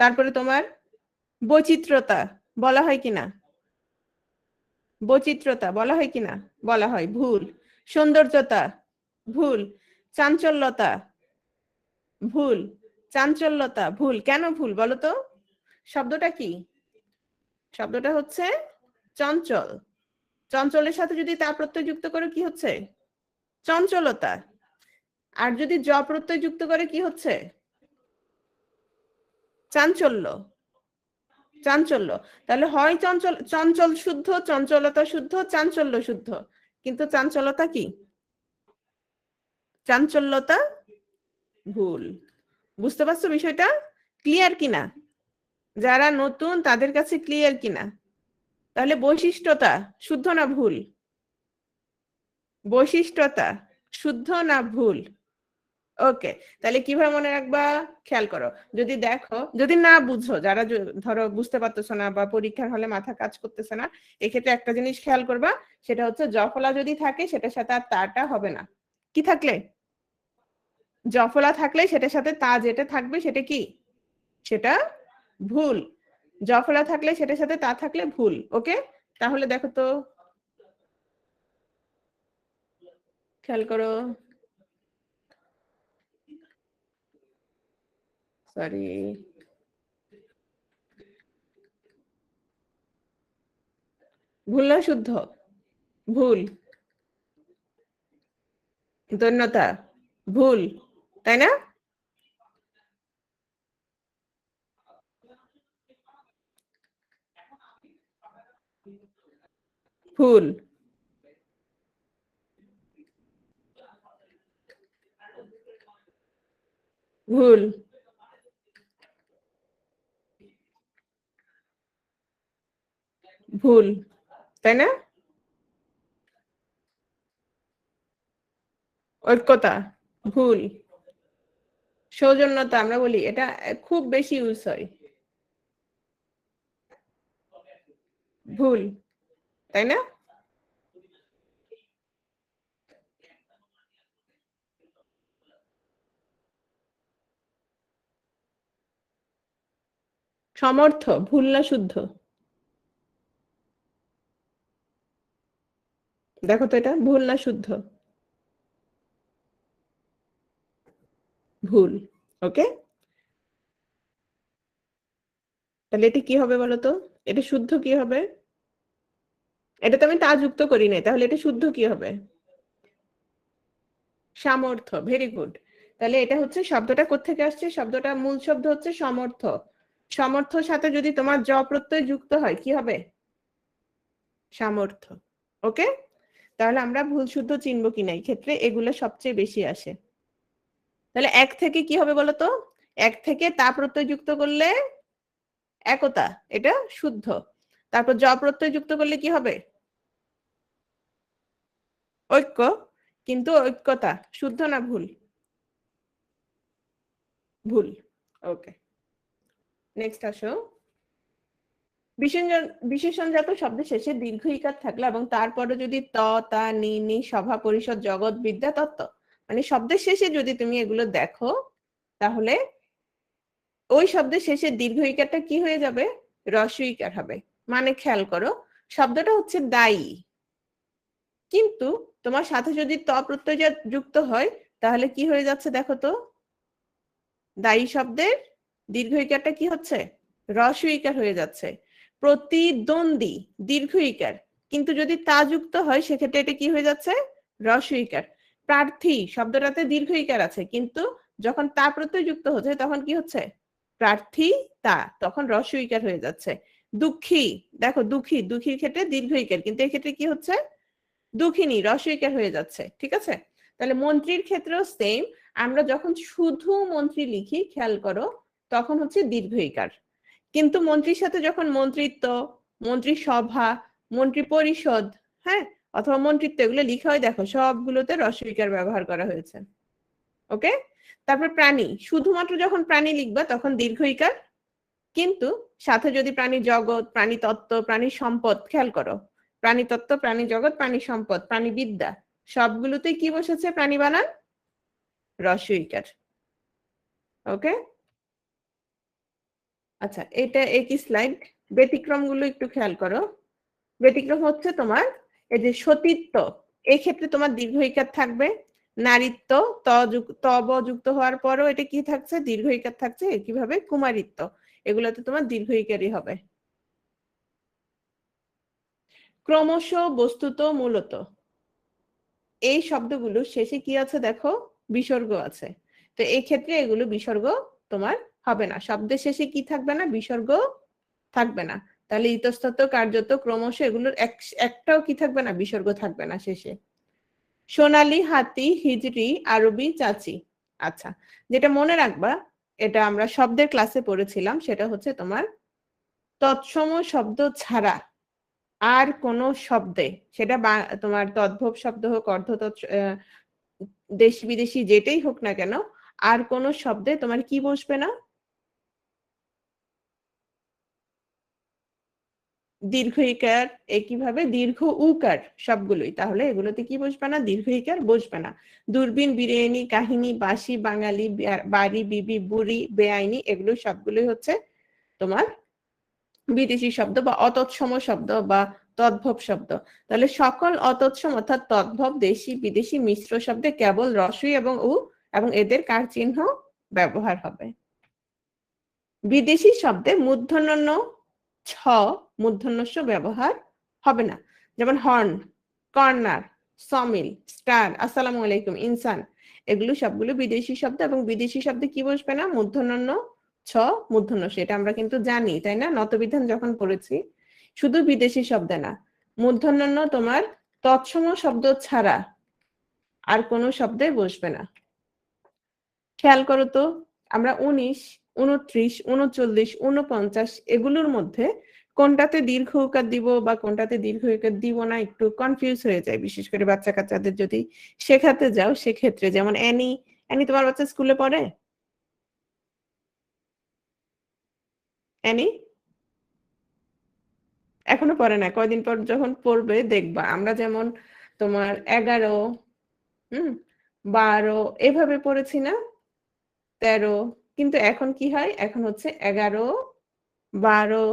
তারপরে তোমার বৈচিত্র্যতা বলা হয় কিনা? বৈচিত্র্যতা বলা হয় কিনা? বলা হয়। ভুল। সৌন্দর্যতা ভুল। চাঞ্চল্যতা ভুল। চাঞ্চল্যতা ভুল। কেন ভুল বলো তো? শব্দটা কি? শব্দটা হচ্ছে চঞ্চল। চঞ্চলের সাথে যদি তা প্রত্যয় যুক্ত করে কি হচ্ছে? চঞ্চলতা। আর যদি জ প্রত্যয় যুক্ত করে কি হচ্ছে? চাঞ্চল্য। চাঞ্চল্য। তাহলে হয় চঞ্চল, চঞ্চল শুদ্ধ, চঞ্চলতা শুদ্ধ, চাঞ্চল্য শুদ্ধ। কিন্তু চাঞ্চলতা কি? চাঞ্চল্যতা ভুল। বুঝতে পারছো বিষয়টা? ক্লিয়ার কিনা? যারা নতুন তাদের কাছে ক্লিয়ার কিনা? তাহলে বৈশিষ্ট্যতা শুদ্ধ না ভুল? বৈশিষ্ট্যতা শুদ্ধ না ভুল? ওকে, তাহলে কিভাবে মনে রাখবা? খেয়াল করো, যদি দেখো, যদি না বুঝো, যারা ধরো বুঝতে পারতেছো না বা পরীক্ষার হলে মাথা কাজ করতেছে না, এক্ষেত্রে একটা জিনিস খেয়াল করবা, সেটা হচ্ছে জফলা যদি থাকে সেটার সাথে আর তাটা হবে না। কি থাকলে? জফলা থাকলে সেটার সাথে তা যেটা থাকবে সেটা কি? সেটা ভুল। জফলা থাকলে সেটার সাথে তা থাকলে ভুল। ওকে, তাহলে দেখো তো, খেয়াল করো। সরি, ভুল না শুদ্ধ? ভুল। দৈন্যতা ভুল, তাই না? ভুল। ভুল। ভুল, তাই না? ঐক্যতা ভুল। সৌজন্যতা আমরা বলি, এটা খুব বেশি ইউজ হয়। ভুল, তাই না? সমর্থ ভুল না শুদ্ধ? দেখো তো এটা ভুল না শুদ্ধ? ভুল। ওকে, তাহলে এটা কি হবে বলো তো? এটা শুদ্ধ কি হবে? এটা তো আমি তা যুক্ত করি নাই, তাহলে এটা শুদ্ধ কি হবে? সামর্থ্য। Very good. তাহলে এটা হচ্ছে শব্দটা কোত্থেকে আসছে? শব্দটা মূল শব্দ হচ্ছে সমর্থ। সমর্থর সাথে যদি তোমার জ প্রত্যয় যুক্ত হয় কি হবে? সামর্থ্য। ওকে, তাহলে আমরা ভুল শুদ্ধ চিনবো কিনা এই ক্ষেত্রে এগুলো সবচেয়ে বেশি আসে। তাহলে এক থেকে কি হবে বলতো? এক থেকে তা প্রত্যয় যুক্ত করলে একতা, এটা শুদ্ধ। তারপর জ প্রত্যয় যুক্ত করলে কি হবে? ঐক্য। কিন্তু ঐক্যতা শুদ্ধ না ভুল? ভুল। ওকে, নেক্সট আসো। বিশেষণজাত শব্দের শেষে দীর্ঘ ইকার থাকলে এবং তারপরে যদি ত, তা, নি, নি, সভা, পরিষদ, জগৎ, বিদ্যা, তত্ত্ব, মানে শব্দের শেষে যদি তুমি এগুলো দেখো, তাহলে ওই শব্দের শেষে দীর্ঘ ইকারটা কি হয়ে যাবে? হ্রস্ব ইকার হবে। মানে খেয়াল করো, শব্দটা হচ্ছে দায়ী, কিন্তু তোমার সাথে যদি ত প্রত্যয় যুক্ত হয় তাহলে কি হয়ে যাচ্ছে দেখো তো? দায়ী শব্দের দীর্ঘ ইকারটা কি হচ্ছে? হ্রস্ব ইকার হয়ে যাচ্ছে। প্রতিদ্বন্দ্বী দীর্ঘ ইকার, কিন্তু যদি তা যুক্ত হয় সেক্ষেত্রে এটা কি হয়ে যাচ্ছে? হ্রস্ব ইকার। প্রার্থী শব্দটাতে দীর্ঘ ইকার আছে, কিন্তু যখন তা প্রত্যয় যুক্ত হচ্ছে তখন কি হচ্ছে? প্রার্থী তা, তখন হ্রস্ব ইকার হয়ে যাচ্ছে। দুঃখী, দেখো দুঃখী, দুঃখীর ক্ষেত্রে দীর্ঘ ইকার, কিন্তু এক্ষেত্রে কি হচ্ছে? দুঃখিনী, হ্রস্ব ইকার হয়ে যাচ্ছে। ঠিক আছে, তাহলে মন্ত্রীর ক্ষেত্রেও সেম। আমরা যখন শুধু মন্ত্রী লিখি খেয়াল করো, তখন হচ্ছে দীর্ঘ ইকার, কিন্তু মন্ত্রীর সাথে যখন মন্ত্রিত্ব, মন্ত্রিসভা, মন্ত্রী পরিষদ, হ্যাঁ, অথবা মন্ত্রিত্ব এগুলো লিখা হয়, দেখো সবগুলোতে হ্রস্ব ইকার ব্যবহার করা হয়েছে। ওকে, তারপর প্রাণী, শুধুমাত্র যখন প্রাণী লিখবা তখন দীর্ঘ ইকার, কিন্তু সাথে যদি প্রাণী জগৎ, প্রাণী তত্ত্ব, প্রাণী সম্পদ, খেয়াল করো, প্রাণী তত্ত্ব, প্রাণী জগৎ, প্রাণী সম্পদ, প্রাণী বিদ্যা, সবগুলোতে কি বসেছে? প্রাণী বানান হ্রস্ব ইকার। ওকে, আচ্ছা, এটা একই স্লাইড। ব্যতিক্রম গুলো একটু খেয়াল করো। ব্যতিক্রম হচ্ছে তোমার এই যে সতীত্ব, এই ক্ষেত্রে তোমার দীর্ঘ ইকার থাকবে। নারীত্ব, তব যুক্ত হওয়ার পরও এটা কি থাকছে? দীর্ঘ ইকার থাকছে। কিভাবে? কুমারিত্ব, এগুলোতে তোমার দীর্ঘ ইকারই হবে। ক্রমশ, বস্তুত, মূলত, এই শব্দগুলো শেষে কি আছে দেখো? বিসর্গ আছে। তো এই ক্ষেত্রে এগুলো বিসর্গ তোমার হবে না। শব্দের শেষে কি থাকবে না? বিসর্গ থাকবে না। তাহলে ইতস্তত, কার্যত, ক্রমশ এগুলোর একটাও কি থাকবে না? বিসর্গ থাকবে না শেষে। সোনালী, হাতি, হিজড়ি, আরবি, চাচি। আচ্ছা, যেটা মনে রাখবা, এটা আমরা শব্দের ক্লাসে পড়েছিলাম, সেটা হচ্ছে তোমার তৎসম শব্দ ছাড়া আর কোন শব্দে, সেটা তোমার তদ্ভব শব্দ হোক, দেশি বিদেশি যেটাই হোক না কেন, আর কোন শব্দে তোমার কি বসবে না? দীর্ঘ ইকার। একইভাবে দীর্ঘ উকার সবগুলোই, তাহলে এগুলোতে কি বসবে না? দীর্ঘ ইকার বসবে না। দূরবীন, বিরিয়ানি, কাহিনী, বাসি, বাঙালি, বাড়ি, বিবি, বুড়ি, বেআইনি, এগুলো সবগুলোই হচ্ছে তোমার বিদেশি শব্দ বা অতৎসম শব্দ বা তদ্ভব শব্দ। তাহলে সকল অতৎসম অর্থাৎ তদ্ভব, দেশি বিদেশি মিশ্র শব্দে কেবল রসই এবং উ এবং এদের কার চিহ্ন ব্যবহার হবে। বিদেশি শব্দে মূর্ধন্য ন, ছ, মূর্ধন্যস্য ব্যবহার হবে না। যেমন হর্ন, কর্নার, সমিল, স্টার, আসসালামু আলাইকুম, ইনসান, এগুলো সবগুলো বিদেশি শব্দ, এবং বিদেশি শব্দে কি বসবে না? মূর্ধন্য ন, ছ, মূর্ধন্য ষ। এটা আমরা কিন্তু জানি, তাই না? নতবিধান যখন পড়েছি, শুধু বিদেশি শব্দে না, মূর্ধন্য ন তোমার তৎসম শব্দ ছাড়া আর কোনো শব্দে বসবে না। খেয়াল করো তো, আমরা 19, 29, 39, 49 এগুলোর মধ্যে কোনটাতে দীর্ঘ উকার দিব বা কোনটাতে দীর্ঘ উকার দিব না একটু কনফিউজ হয়ে যায়, বিশেষ করে বাচ্চা কাচ্চাদের যদি শেখাতে যাও সেক্ষেত্রে। যেমন অ্যানি, অ্যানি তোমার বাচ্চা স্কুলে পড়ে? অ্যানি এখনো পড়ে না, কয়দিন পর যখন পড়বে দেখবা। আমরা যেমন তোমার 11, 12 এভাবে পড়েছি না, 13, কিন্তু এখন কি হয়? এখন হচ্ছে 11, 12,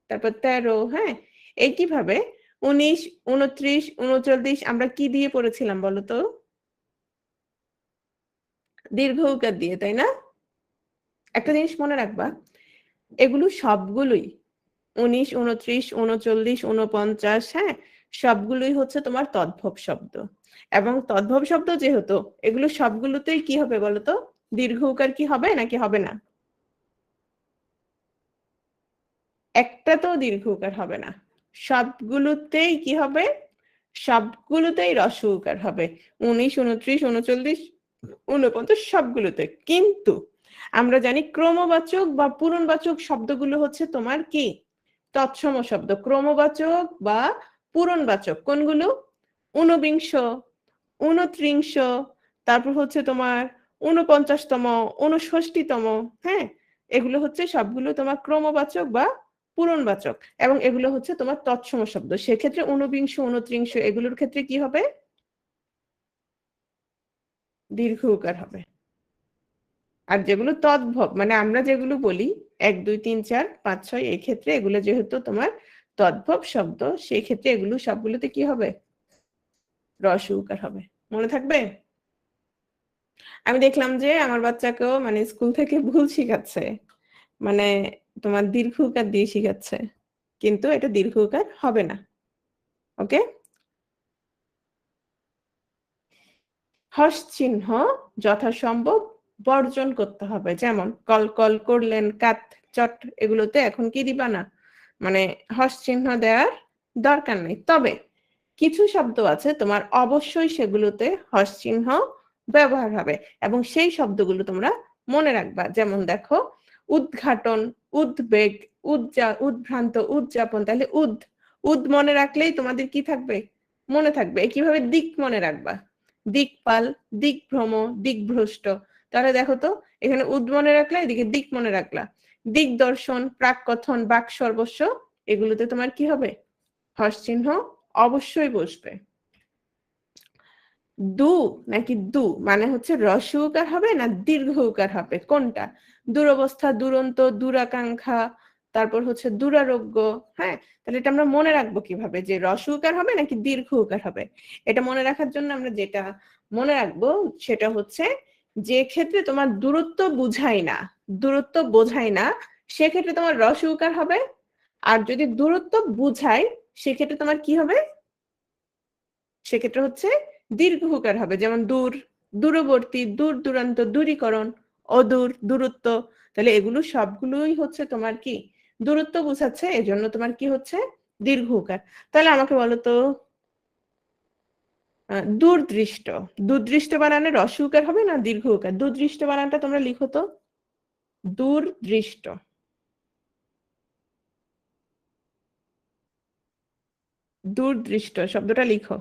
তারপর 13, হ্যাঁ, এই কিভাবে 19, 29, 39 আমরা কি দিয়ে পড়েছিলাম বলো তো? দীর্ঘ উকার দিয়ে, তাই না? একটা জিনিস মনে রাখবা, এগুলো সবগুলোই 19, 29, 39, 49, হ্যাঁ? সবগুলোই হচ্ছে তোমার তদ্ভব শব্দ। এবং তদ্ভব শব্দ যেহেতু, এগুলো সবগুলোতেই কি হবে বলো তো? দীর্ঘ উকার কি হবে নাকি হবে না? একটাতেও দীর্ঘ উকার হবে না। সবগুলোতেই কি হবে? সবগুলোতেই হ্রস্ব উকার হবে। 19, 29, 39, 49 সবগুলোতে। কিন্তু আমরা জানি ক্রমবাচক বা পূরণবাচক শব্দগুলো হচ্ছে তোমার কি? তৎসম শব্দ। ক্রমবাচক বা পূরণবাচক কোনগুলো? ঊনবিংশ, 29, তারপর হচ্ছে তোমার 49তম, ৬৯তম, হ্যাঁ? এগুলো হচ্ছে সবগুলো তোমার ক্রমবাচক বা পূরণবাচক এবং এগুলো হচ্ছে তোমার তৎসম শব্দ। সেক্ষেত্রে 29, 29 এগুলোর ক্ষেত্রে কি হবে? দীর্ঘ উকার হবে। আর যেগুলো তদ্ভব মানে আমরা যেগুলো বলি ১, ২, ৩, ৪, ৫, ৬ এই ক্ষেত্রে এগুলো যেহেতু তোমার তদ্ভব শব্দ সেই ক্ষেত্রে এগুলো সবগুলোতে কি হবে? হ্রস্ব উকার হবে। মনে থাকবে? আমি দেখলাম যে আমার বাচ্চাকেও মানে স্কুল থেকে ভুল শিখাচ্ছে। মানে তোমার দীর্ঘ উকার দিয়ে শিখাচ্ছে। কিন্তু এটা দীর্ঘ উকার হবে না। ওকে? হর্ষ চিহ্ন যথাসম্ভব বর্জন করতে হবে। যেমন কল, কল, করলেন, কাত, চট এগুলোতে এখন কি দিবা না? মানে হর্ষ চিহ্ন দেওয়ার দরকার নেই। তবে কিছু শব্দ আছে তোমার অবশ্যই সেগুলোতে হর্ষ চিহ্ন ব্যবহার হবে এবং সেই শব্দগুলো তোমরা মনে রাখবা। যেমন দেখো উদ্ঘাটন, উদ্বেগ, উদ্ভ্রান্ত, উদযাপন। তাহলে উদ মনে রাখলেই তোমাদের কি থাকবে? মনে থাকবে। কিভাবে দিক মনে রাখবা? দিকপাল, দিকভ্রম, দিকভ্রষ্ট। তাহলে দেখো তো এখানে উদ মনে রাখলা, এদিকে দিক মনে রাখলা। দিকদর্শন, প্রাককথন, বাক সর্বস্ব এগুলোতে তোমার কি হবে? হর্ষ চিহ্ন অবশ্যই বসবে। দু নাকি দু মানে হচ্ছে হ্রস্ব উকার হবে না দীর্ঘ উকার হবে? কোনটা? দুরবস্থা, দুরন্ত, দুরাকাঙ্ক্ষা, তারপর হচ্ছে দুরারোগ্য, হ্যাঁ? তাহলে এটা আমরা মনে রাখবো কিভাবে যে হ্রস্ব উকার হবে নাকি দীর্ঘ উকার হবে? এটা মনে রাখার জন্য আমরা যেটা মনে রাখবো সেটা হচ্ছে যে ক্ষেত্রে তোমার দূরত্ব বুঝাই না, দূরত্ব বোঝাই না সেক্ষেত্রে তোমার হ্রস্ব উকার হবে। আর যদি দূরত্ব বুঝায় সেক্ষেত্রে তোমার কি হবে? সেক্ষেত্রে হচ্ছে দীর্ঘ উকার হবে। যেমন দূর, দূরবর্তী, দূর দূরান্ত, দূরীকরণ, অদূর, দূরত্ব। তাহলে এগুলো সবগুলোই হচ্ছে তোমার কি? দূরত্ব বোঝাচ্ছে, এজন্য তোমার কি হচ্ছে? দীর্ঘ উকার। তাহলে আমাকে বলো তো দূরদৃষ্ট। দূরদৃষ্ট বানানে হ্রস্ব উকার হবে না দীর্ঘ উকার? দূরদৃষ্ট বানানটা তোমরা লিখো তো। দূরদৃষ্ট। দূরদৃষ্ট শব্দটা লিখো।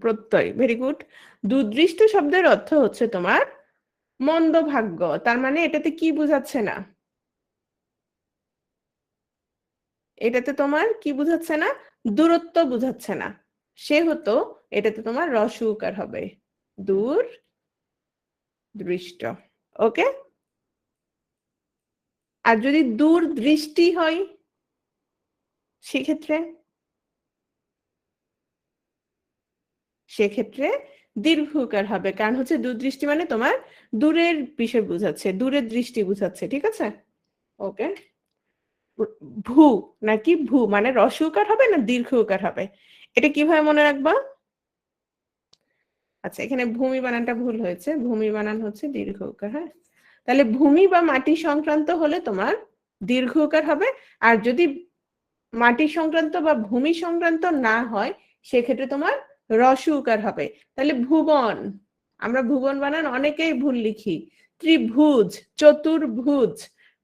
প্রত্যয়। Very good. দূরদৃষ্ট শব্দের অর্থ হচ্ছে তোমার মন্দ ভাগ্য। তার মানে এটাতে কি বুঝাচ্ছে না? এটাতে তোমার কি বুঝাচ্ছে না? দূরত্ব বুঝাচ্ছে না। সেহেতু এটাতে তোমার হ্রস্ব উকার হবে। দূর দৃষ্ট। ওকে? আর যদি দূর দৃষ্টি হয় সেক্ষেত্রে সেক্ষেত্রে দীর্ঘ উকার হবে। কারণ হচ্ছে দূরদৃষ্টি মানে তোমার দূরের বিষয় বুঝাচ্ছে, দূরের দৃষ্টি বুঝাচ্ছে। ঠিক আছে? ওকে? ভূ নাকি ভূ মানে হ্রস্ব উকার হবে না দীর্ঘ উকার হবে? এটা কিভাবে মনে রাখবা? আচ্ছা এখানে ভূমি বানানটা ভুল হয়েছে। ভূমি বানান হচ্ছে দীর্ঘ উকার, হ্যাঁ? তাহলে ভূমি বা মাটি সংক্রান্ত হলে তোমার দীর্ঘ উকার হবে। আর যদি মাটি সংক্রান্ত বা ভূমি সংক্রান্ত না হয় সেক্ষেত্রে তোমার হ্রস্ব উকার হবে। তাহলে ভুবন, আমরা ভুবন বানান অনেকেই ভুল লিখি। ত্রিভুজ, চতুর্ভুজ,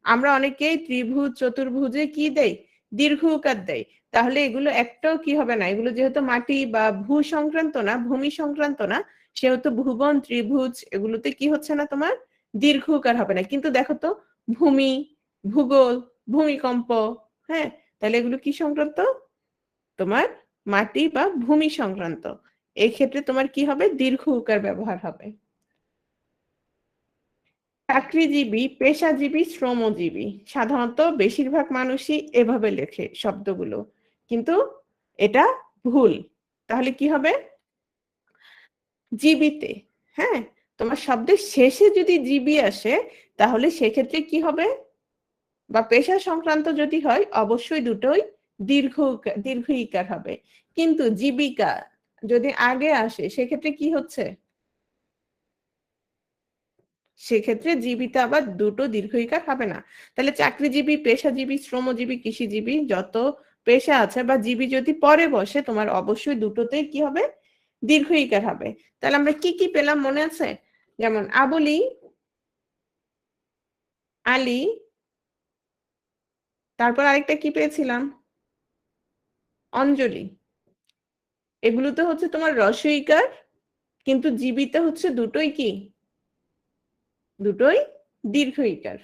আমরা অনেকেই ত্রিভুজ চতুর্ভুজে কি দেই? দীর্ঘ উকার দেই। তাহলে এগুলো একটাও কি হবে না, এগুলো যেহেতু মাটি বা ভূ সংক্রান্ত না, ভূমি সংক্রান্ত না, সেহেতু ভুবন, ত্রিভুজ এগুলোতে কি হচ্ছে না তোমার? দীর্ঘ উকার হবে না। কিন্তু দেখো তো ভূমি, ভূগোল, ভূমিকম্প, হ্যাঁ? তাহলে এগুলো কি সংক্রান্ত? তোমার মাটি বা ভূমি সংক্রান্ত। এই ক্ষেত্রে তোমার কি হবে? দীর্ঘ উকার ব্যবহার হবে। চাকরিজীবী, পেশাজীবী, শ্রমজীবী সাধারণত বেশিরভাগ মানুষই এভাবে লেখে শব্দগুলো, কিন্তু এটা ভুল। তাহলে কি হবে? জীবিতে। হ্যাঁ, তোমার শব্দের শেষে যদি জীবী আসে তাহলে সেক্ষেত্রে কি হবে? বা পেশা সংক্রান্ত যদি হয় অবশ্যই দুটোই দীর্ঘ ইকার হবে। কিন্তু জীবিকা যদি আগে আসে সেক্ষেত্রে কি হচ্ছে? সেক্ষেত্রে জীবিতে আবার দুটো দীর্ঘ ইকার হবে না। তাহলে চাকরিজীবী, পেশাজীবী, শ্রমজীবী, কৃষিজীবী যত পেশা আছে বা জীবী যদি পরে বসে তোমার অবশ্যই দুটোতেই কি হবে? দীর্ঘ ইকার হবে। তাহলে আমরা কি কি পেলাম মনে আছে? যেমন আবুলি, আলী, তারপর আরেকটা কি পেয়েছিলাম? অঞ্জলি। এগুলোতে হচ্ছে তোমার হ্রস্ব ইকার, কিন্তু জীবিতে হচ্ছে দুটোই কি? দুটোই দীর্ঘ ইকার।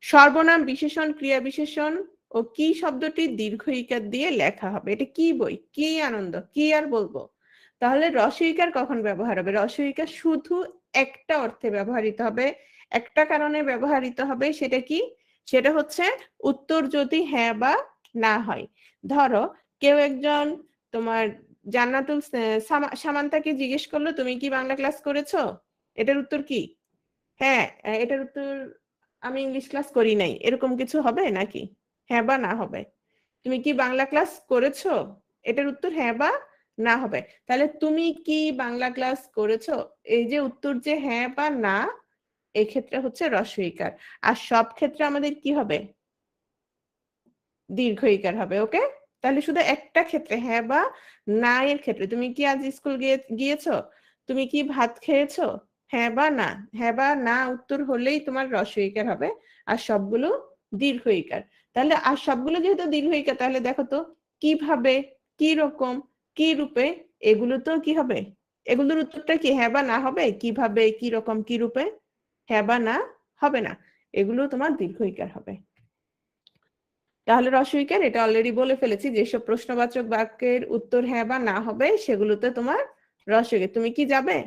সর্বনাম, বিশেষণ, ক্রিয়া বিশেষণ ও কি শব্দটি দীর্ঘ ইকার দিয়ে লেখা হবে। এটা কি বই, কি আনন্দ, কি আর বলবো। তাহলে হ্রস্ব ইকার কখন ব্যবহার হবে? হ্রস্ব ইকার শুধু একটা অর্থে ব্যবহৃত হবে, একটা কারণে ব্যবহৃত হবে। সেটা কি? সেটা হচ্ছে উত্তর যদি হ্যাঁ বা না হয়। ধরো কেউ একজন তোমার জান্নাতুল সামান্তাকে জিজ্ঞেস করলো তুমি কি বাংলা ক্লাস করেছো? এটার উত্তর কি? হ্যাঁ, এটার উত্তর আমি ইংলিশ ক্লাস করি নাই, এরকম কিছু হবে নাকি? হ্যাঁ বা না হবে। তুমি কি বাংলা ক্লাস করেছো? এটার উত্তর হ্যাঁ বা না হবে। তাহলে তুমি কি বাংলা ক্লাস করেছো, এই যে উত্তর যে হ্যাঁ বা না, এক্ষেত্রে হচ্ছে হ্রস্ব ইকার। আর সব ক্ষেত্রে আমাদের কি হবে? দীর্ঘ ইকার হবে। ওকে, তাহলে শুধু একটা ক্ষেত্রে হ্যাঁ বা না এর ক্ষেত্রে, তুমি কি আজ স্কুল গিয়েছো, তুমি কি ভাত খেয়েছো, হ্যাঁ বা না, হ্যাঁ বা না উত্তর হলেই তোমার হ্রস্ব ইকার হবে, আর সবগুলো দীর্ঘ ইকার। তাহলে আর সবগুলো যেহেতু দীর্ঘ ইকার, তাহলে দেখো তো কিভাবে, কি রকম, কি রূপে, এগুলো তো কি হবে? এগুলোর উত্তরটা কি হ্যাঁ বা না হবে? কিভাবে, কি রকম, কি রূপে, হ্যাঁ বা না হবে না, এগুলো তোমার দীর্ঘ ইকার হবে। তাহলে রসইকার এটা অলরেডি বলে ফেলেছি, যেসব প্রশ্নবাচক বাক্যের উত্তর হ্যাঁ বা না হবে সেগুলোতে তোমার রসইকার। তুমি কি যাবে?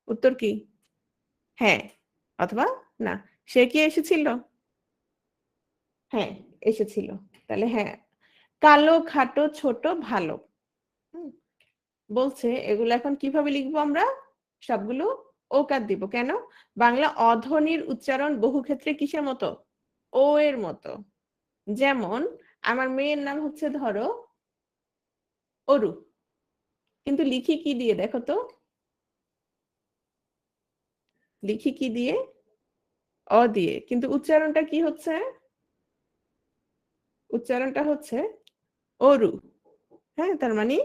উত্তর কি? হ্যাঁ অথবা না। সে কি এসেছিল? হ্যাঁ এসেছিল। তাহলে হ্যাঁ। কালো, খাটো, ছোট, ভালো। বলছে এগুলো এখন কিভাবে লিখবো আমরা? সবগুলো ওকার দিব। কেন? বাংলা অধ্বনির উচ্চারণ বহু ক্ষেত্রে কিসের মতো? ও এর মতো। যেমন আমার মেয়ের নাম হচ্ছে ধরো অরু, কিন্তু লিখি কি দিয়ে দেখো তো? লিখি কি দিয়ে? অ দিয়ে, কিন্তু উচ্চারণটা কি হচ্ছে? উচ্চারণটা হচ্ছে অরু। হ্যাঁ, তার মানে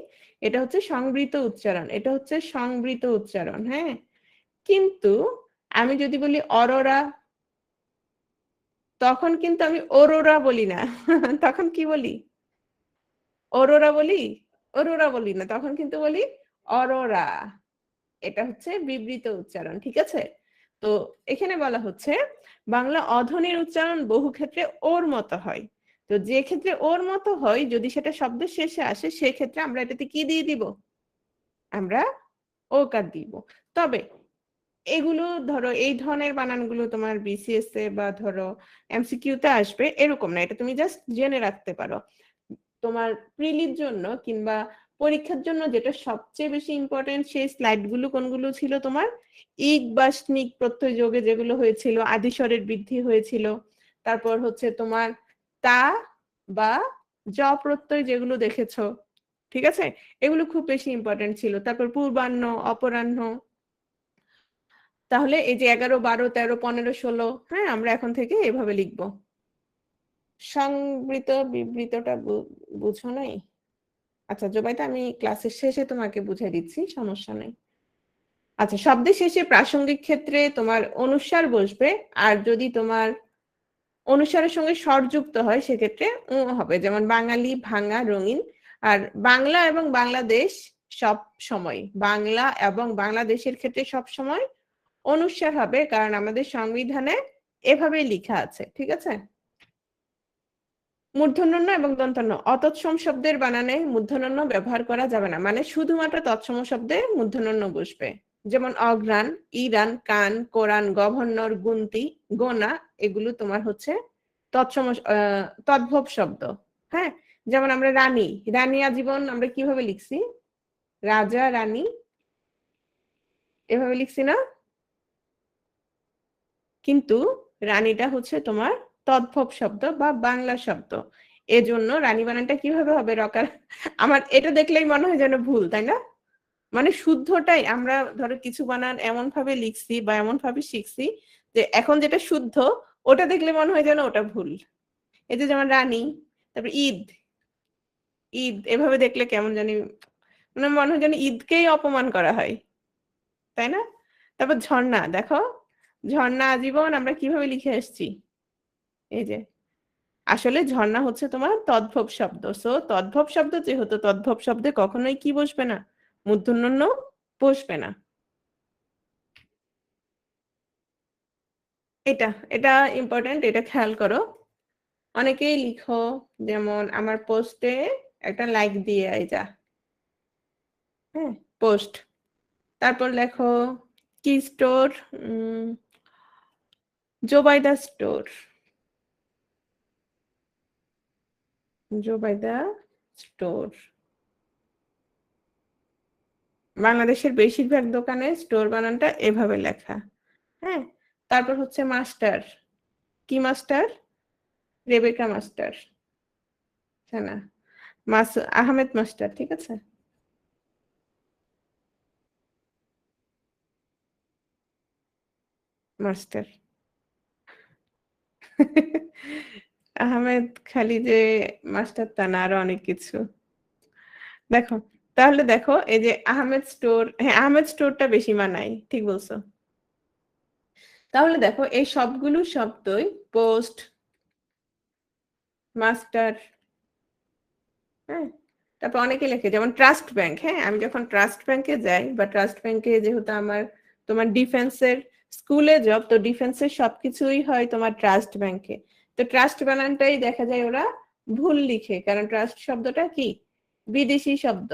এটা হচ্ছে সংবৃত উচ্চারণ, এটা হচ্ছে সংবৃত উচ্চারণ। হ্যাঁ, কিন্তু আমি যদি বলি অরোরা, তখন কিন্তু আমি অরোরা বলি না তখন কি বলি? অরোরা বলি? অরোরা বলি না, তখন কিন্তু বলি অরোরা। এটা হচ্ছে বিবৃত উচ্চারণ। ঠিক আছে? তো এখানে বলা হচ্ছে বাংলা অধ্বনির উচ্চারণ বহু ক্ষেত্রে ওর মতো হয়। তো যে ক্ষেত্রে ওর মতো হয় যদি সেটা শব্দের শেষে আসে, সেক্ষেত্রে আমরা এটাতে কি দিয়ে দিব? আমরা ওকার দিব। তবে এগুলো ধরো এই ধরনের বানানগুলো তোমার বিসিএস এ বা ধরো এমসিকিউ তে আসবে এরকম না, এটা তুমি জাস্ট জেনে রাখতে পারো। তোমার প্রিলির জন্য কিংবা পরীক্ষার জন্য যেটা সবচেয়ে বেশি ইম্পর্টেন্ট, সেই স্লাইড গুলো কোনগুলো ছিল তোমার? ইক বা স্নিক প্রত্যয় যোগে যেগুলো হয়েছিল, আদিস্বরের বৃদ্ধি হয়েছিল, তারপর হচ্ছে তোমার তা বা জ প্রত্যয় যেগুলো দেখেছো। ঠিক আছে? এগুলো খুব বেশি ইম্পর্টেন্ট ছিল। তারপর পূর্বাহ্ন, অপরাহ্ন। তাহলে এই যে 11, 12, 13, 15, 16, হ্যাঁ আমরা এখন থেকে এভাবে লিখবো। সংবৃত বিবৃতটা বুঝো নাই? আচ্ছা জোবাইদা, আমি ক্লাসের শেষে তোমাকে বুঝিয়ে দিচ্ছি, সমস্যা নেই। আচ্ছা, শব্দের শেষে প্রাসঙ্গিক ক্ষেত্রে তোমার অনুস্বার বসবে, আর যদি তোমার অনুস্বারের সঙ্গে স্বর যুক্ত হয় সেক্ষেত্রে উ হবে। যেমন বাঙালি, ভাঙা, রঙিন। আর বাংলা এবং বাংলাদেশ সব সময়, বাংলা এবং বাংলাদেশের ক্ষেত্রে সব সময় অনুস্বার হবে, কারণ আমাদের সংবিধানে এভাবেই লেখা আছে। ঠিক আছে? মূর্ধন্য এবং দন্তন্য, অতৎসম শব্দের বানানে মূর্ধন্য ব্যবহার করা যাবে না, মানে শুধুমাত্র তৎসম শব্দে মূর্ধন্য বসবে। যেমন অঘ্রাণ, ইরান, কান, কোরআন, গভর্নর, গুনতি, গোনা, এগুলো তোমার হচ্ছে তৎসম তদ্ভব শব্দ। হ্যাঁ, যেমন আমরা রানী, রানী আজীবন আমরা কিভাবে লিখছি? রাজা, রানী, এভাবে লিখছি না? কিন্তু রানীটা হচ্ছে তোমার তদ্ভব শব্দ বা বাংলা শব্দ। এজন্য রানী বানানটা কিভাবে হবে? রকার। আমার এটা দেখলেই মনে হয় যেন ভুল, তাই না? মানে শুদ্ধটাই আমরা ধরো কিছু বানান এমন ভাবে লিখছি বা এমন ভাবে শিখছি যে এখন যেটা শুদ্ধ ওটা দেখলে মনে হয় যেন ওটা ভুল। এই যে যেমন রানী, তারপর ঈদ, ঈদ এভাবে দেখলে কেমন জানি মানে মনে হয় যেন ঈদকেই অপমান করা হয়, তাই না? তারপর ঝর্ণা, দেখো ঝর্ণা আজীবন আমরা কিভাবে লিখে আসছি? এই যে আসলে ঝর্ণা হচ্ছে তোমার তদ্ভব শব্দ। সো তদ্ভব শব্দ যেহেতু তদ্ভব শব্দে কখনোই কি বসবে না? মূর্ধন্য ণ বসবে না। এটা এটা ইম্পর্টেন্ট, এটা খেয়াল করো। অনেকেই লিখো, যেমন আমার পোস্টে একটা লাইক দিয়ে আই যা, হ্যাঁ, পোস্ট। তারপর লেখো কি store? Zubaida store, Zubaida store. বাংলাদেশের বেশিরভাগ দোকানে স্টোর বানানটা এভাবে লেখা। হ্যাঁ, তারপর হচ্ছে মাস্টার, কি মাস্টার? রেবেকা মাস্টার, তাই না? আহমেদ মাস্টার, ঠিক আছে। মাস্টার আহমেদ খালি যে মাস্টার তা না, আরো অনেক কিছু। দেখো, তাহলে দেখো এই যে আহমেদ স্টোর, হ্যাঁ আহমেদ স্টোরটা বেশি মানায়, ঠিক বলছো। তাহলে দেখো এই সবগুলো শব্দই পোস্ট, মাস্টার, হ্যাঁ। তারপর অনেকে লেখে যেমন ট্রাস্ট ব্যাংক। হ্যাঁ, আমি যখন ট্রাস্ট ব্যাংকে যাই বা ট্রাস্ট ব্যাংকে যেহেতু আমার তোমার ডিফেন্সের স্কুলে জব, তো ডিফেন্সের সবকিছুই হয় তোমার ট্রাস্ট ব্যাংকে। তো ট্রাস্ট বানানটাই দেখা যায় ওরা ভুল লিখে, কারণ ট্রাস্ট শব্দটা কি বিদেশি শব্দ।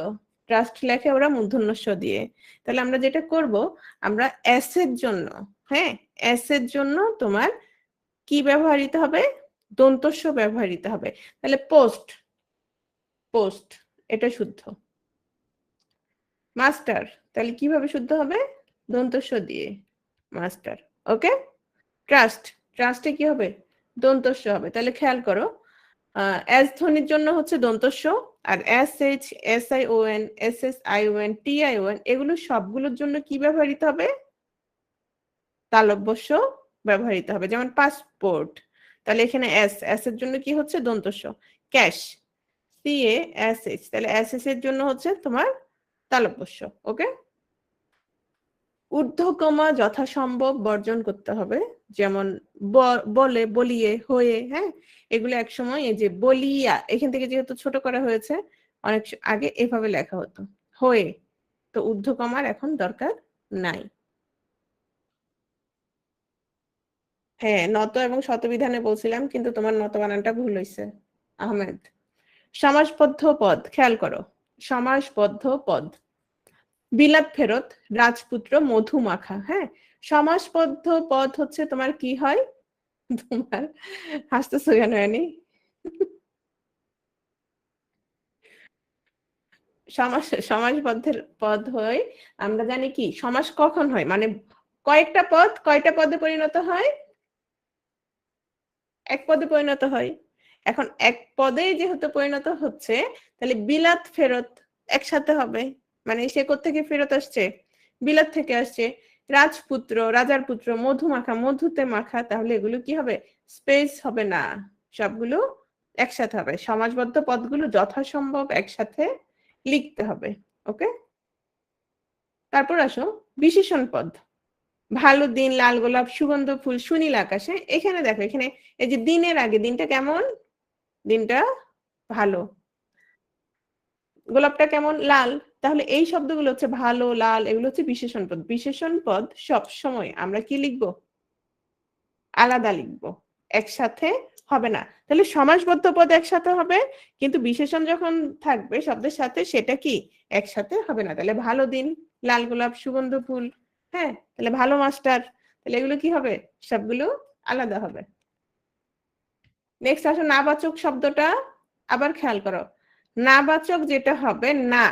ট্রাস্ট লেখে ওরা মূর্ধন্য ষ দিয়ে। তাহলে আমরা যেটা করব, আমরা এস এর জন্য, হ্যাঁ এস এর জন্য তোমার কি ব্যবহৃত হবে? দন্ত স ব্যবহৃত হবে। তাহলে পোস্ট, পোস্ট এটা শুদ্ধ। মাস্টার তাহলে কিভাবে শুদ্ধ হবে? দন্ত স দিয়ে, মাস্টার। ওকে। ট্রাস্ট, ট্রাস্টে কি হবে? দন্ত স হবে। তাহলে খেয়াল করো, এস ধ্বনির জন্য হচ্ছে দন্ত স, আর S H, S I O N, S S I O N, T I O N, এগুলো সবগুলোর জন্য কি ব্যবহৃত হবে? তালব্য স ব্যবহৃত হবে। যেমন পাসপোর্ট, তাহলে এখানে এস, এস এর জন্য কি হচ্ছে? দন্ত স। Cash, C A S H, তাহলে এস এস এর জন্য হচ্ছে তোমার তালব্য স। ওকে। ঊর্ধ্বকমা যথাসম্ভব বর্জন করতে হবে। যেমন বলে, বলিয়ে, হয়ে, হ্যাঁ এগুলো এক সময় এই যে বলিয়া এখান থেকে যেহেতু ছোট করা হয়েছে, অনেক আগে এভাবে লেখা হতো হয়ে, তো ঊর্ধ্বকমার এখন দরকার নাই। হ্যাঁ, নত এবং শতবিধানে বলছিলাম, কিন্তু তোমার নত বানানটা ভুল হয়েছে আহমেদ। সমাসবদ্ধ পদ খেয়াল করো, সমাসবদ্ধ পদ, বিলাত ফেরত, রাজপুত্র, মধুমাখা। হ্যাঁ, সমাসবদ্ধ পদ হচ্ছে তোমার কি হয়? তোমার হাসতেছো কেন জানি? সমাসবদ্ধের পদ হয়, আমরা জানি কি সমাস কখন হয়, মানে কয়েকটা পদ কয়টা পদে পরিণত হয়? এক পদে পরিণত হয়। এখন এক পদেই যেহেতু পরিণত হচ্ছে, তাহলে বিলাত ফেরত একসাথে হবে। মানে সে কোত্থেকে ফেরত আসছে? বিলাত থেকে আসছে। রাজপুত্র, রাজার পুত্র, মধুমাখা, মধুতে মাখা, তাহলে এগুলো কি হবে? স্পেস হবে না, সবগুলো একসাথে হবে। সমাসবদ্ধ পদগুলো যথাসম্ভব একসাথে লিখতে হবে। ওকে। তারপর আসো বিশেষণ পদ। ভালো দিন, লাল গোলাপ, সুগন্ধ ফুল, সুনীল আকাশে। এখানে দেখো, এখানে এই যে দিনের আগে দিনটা কেমন? দিনটা ভালো। গোলাপটা কেমন? লাল। তাহলে এই শব্দগুলো হচ্ছে ভালো, লাল, এগুলো হচ্ছে বিশেষণ পদ। বিশেষণ পদ সব সময় আমরা কি লিখবো? আলাদা লিখবো, একসাথে হবে না। তাহলে সমাসবদ্ধ পদ একসাথে হবে, কিন্তু বিশেষণ যখন থাকবে শব্দের সাথে সেটা কি একসাথে হবে না। তাহলে ভালো দিন, লাল গোলাপ, সুগন্ধ ফুল, হ্যাঁ, তাহলে ভালো মাস্টার, তাহলে এগুলো কি হবে? সবগুলো আলাদা হবে। নেক্সট আসো নাবাচক শব্দটা, আবার খেয়াল করো। নাবাচক যেটা হবে না,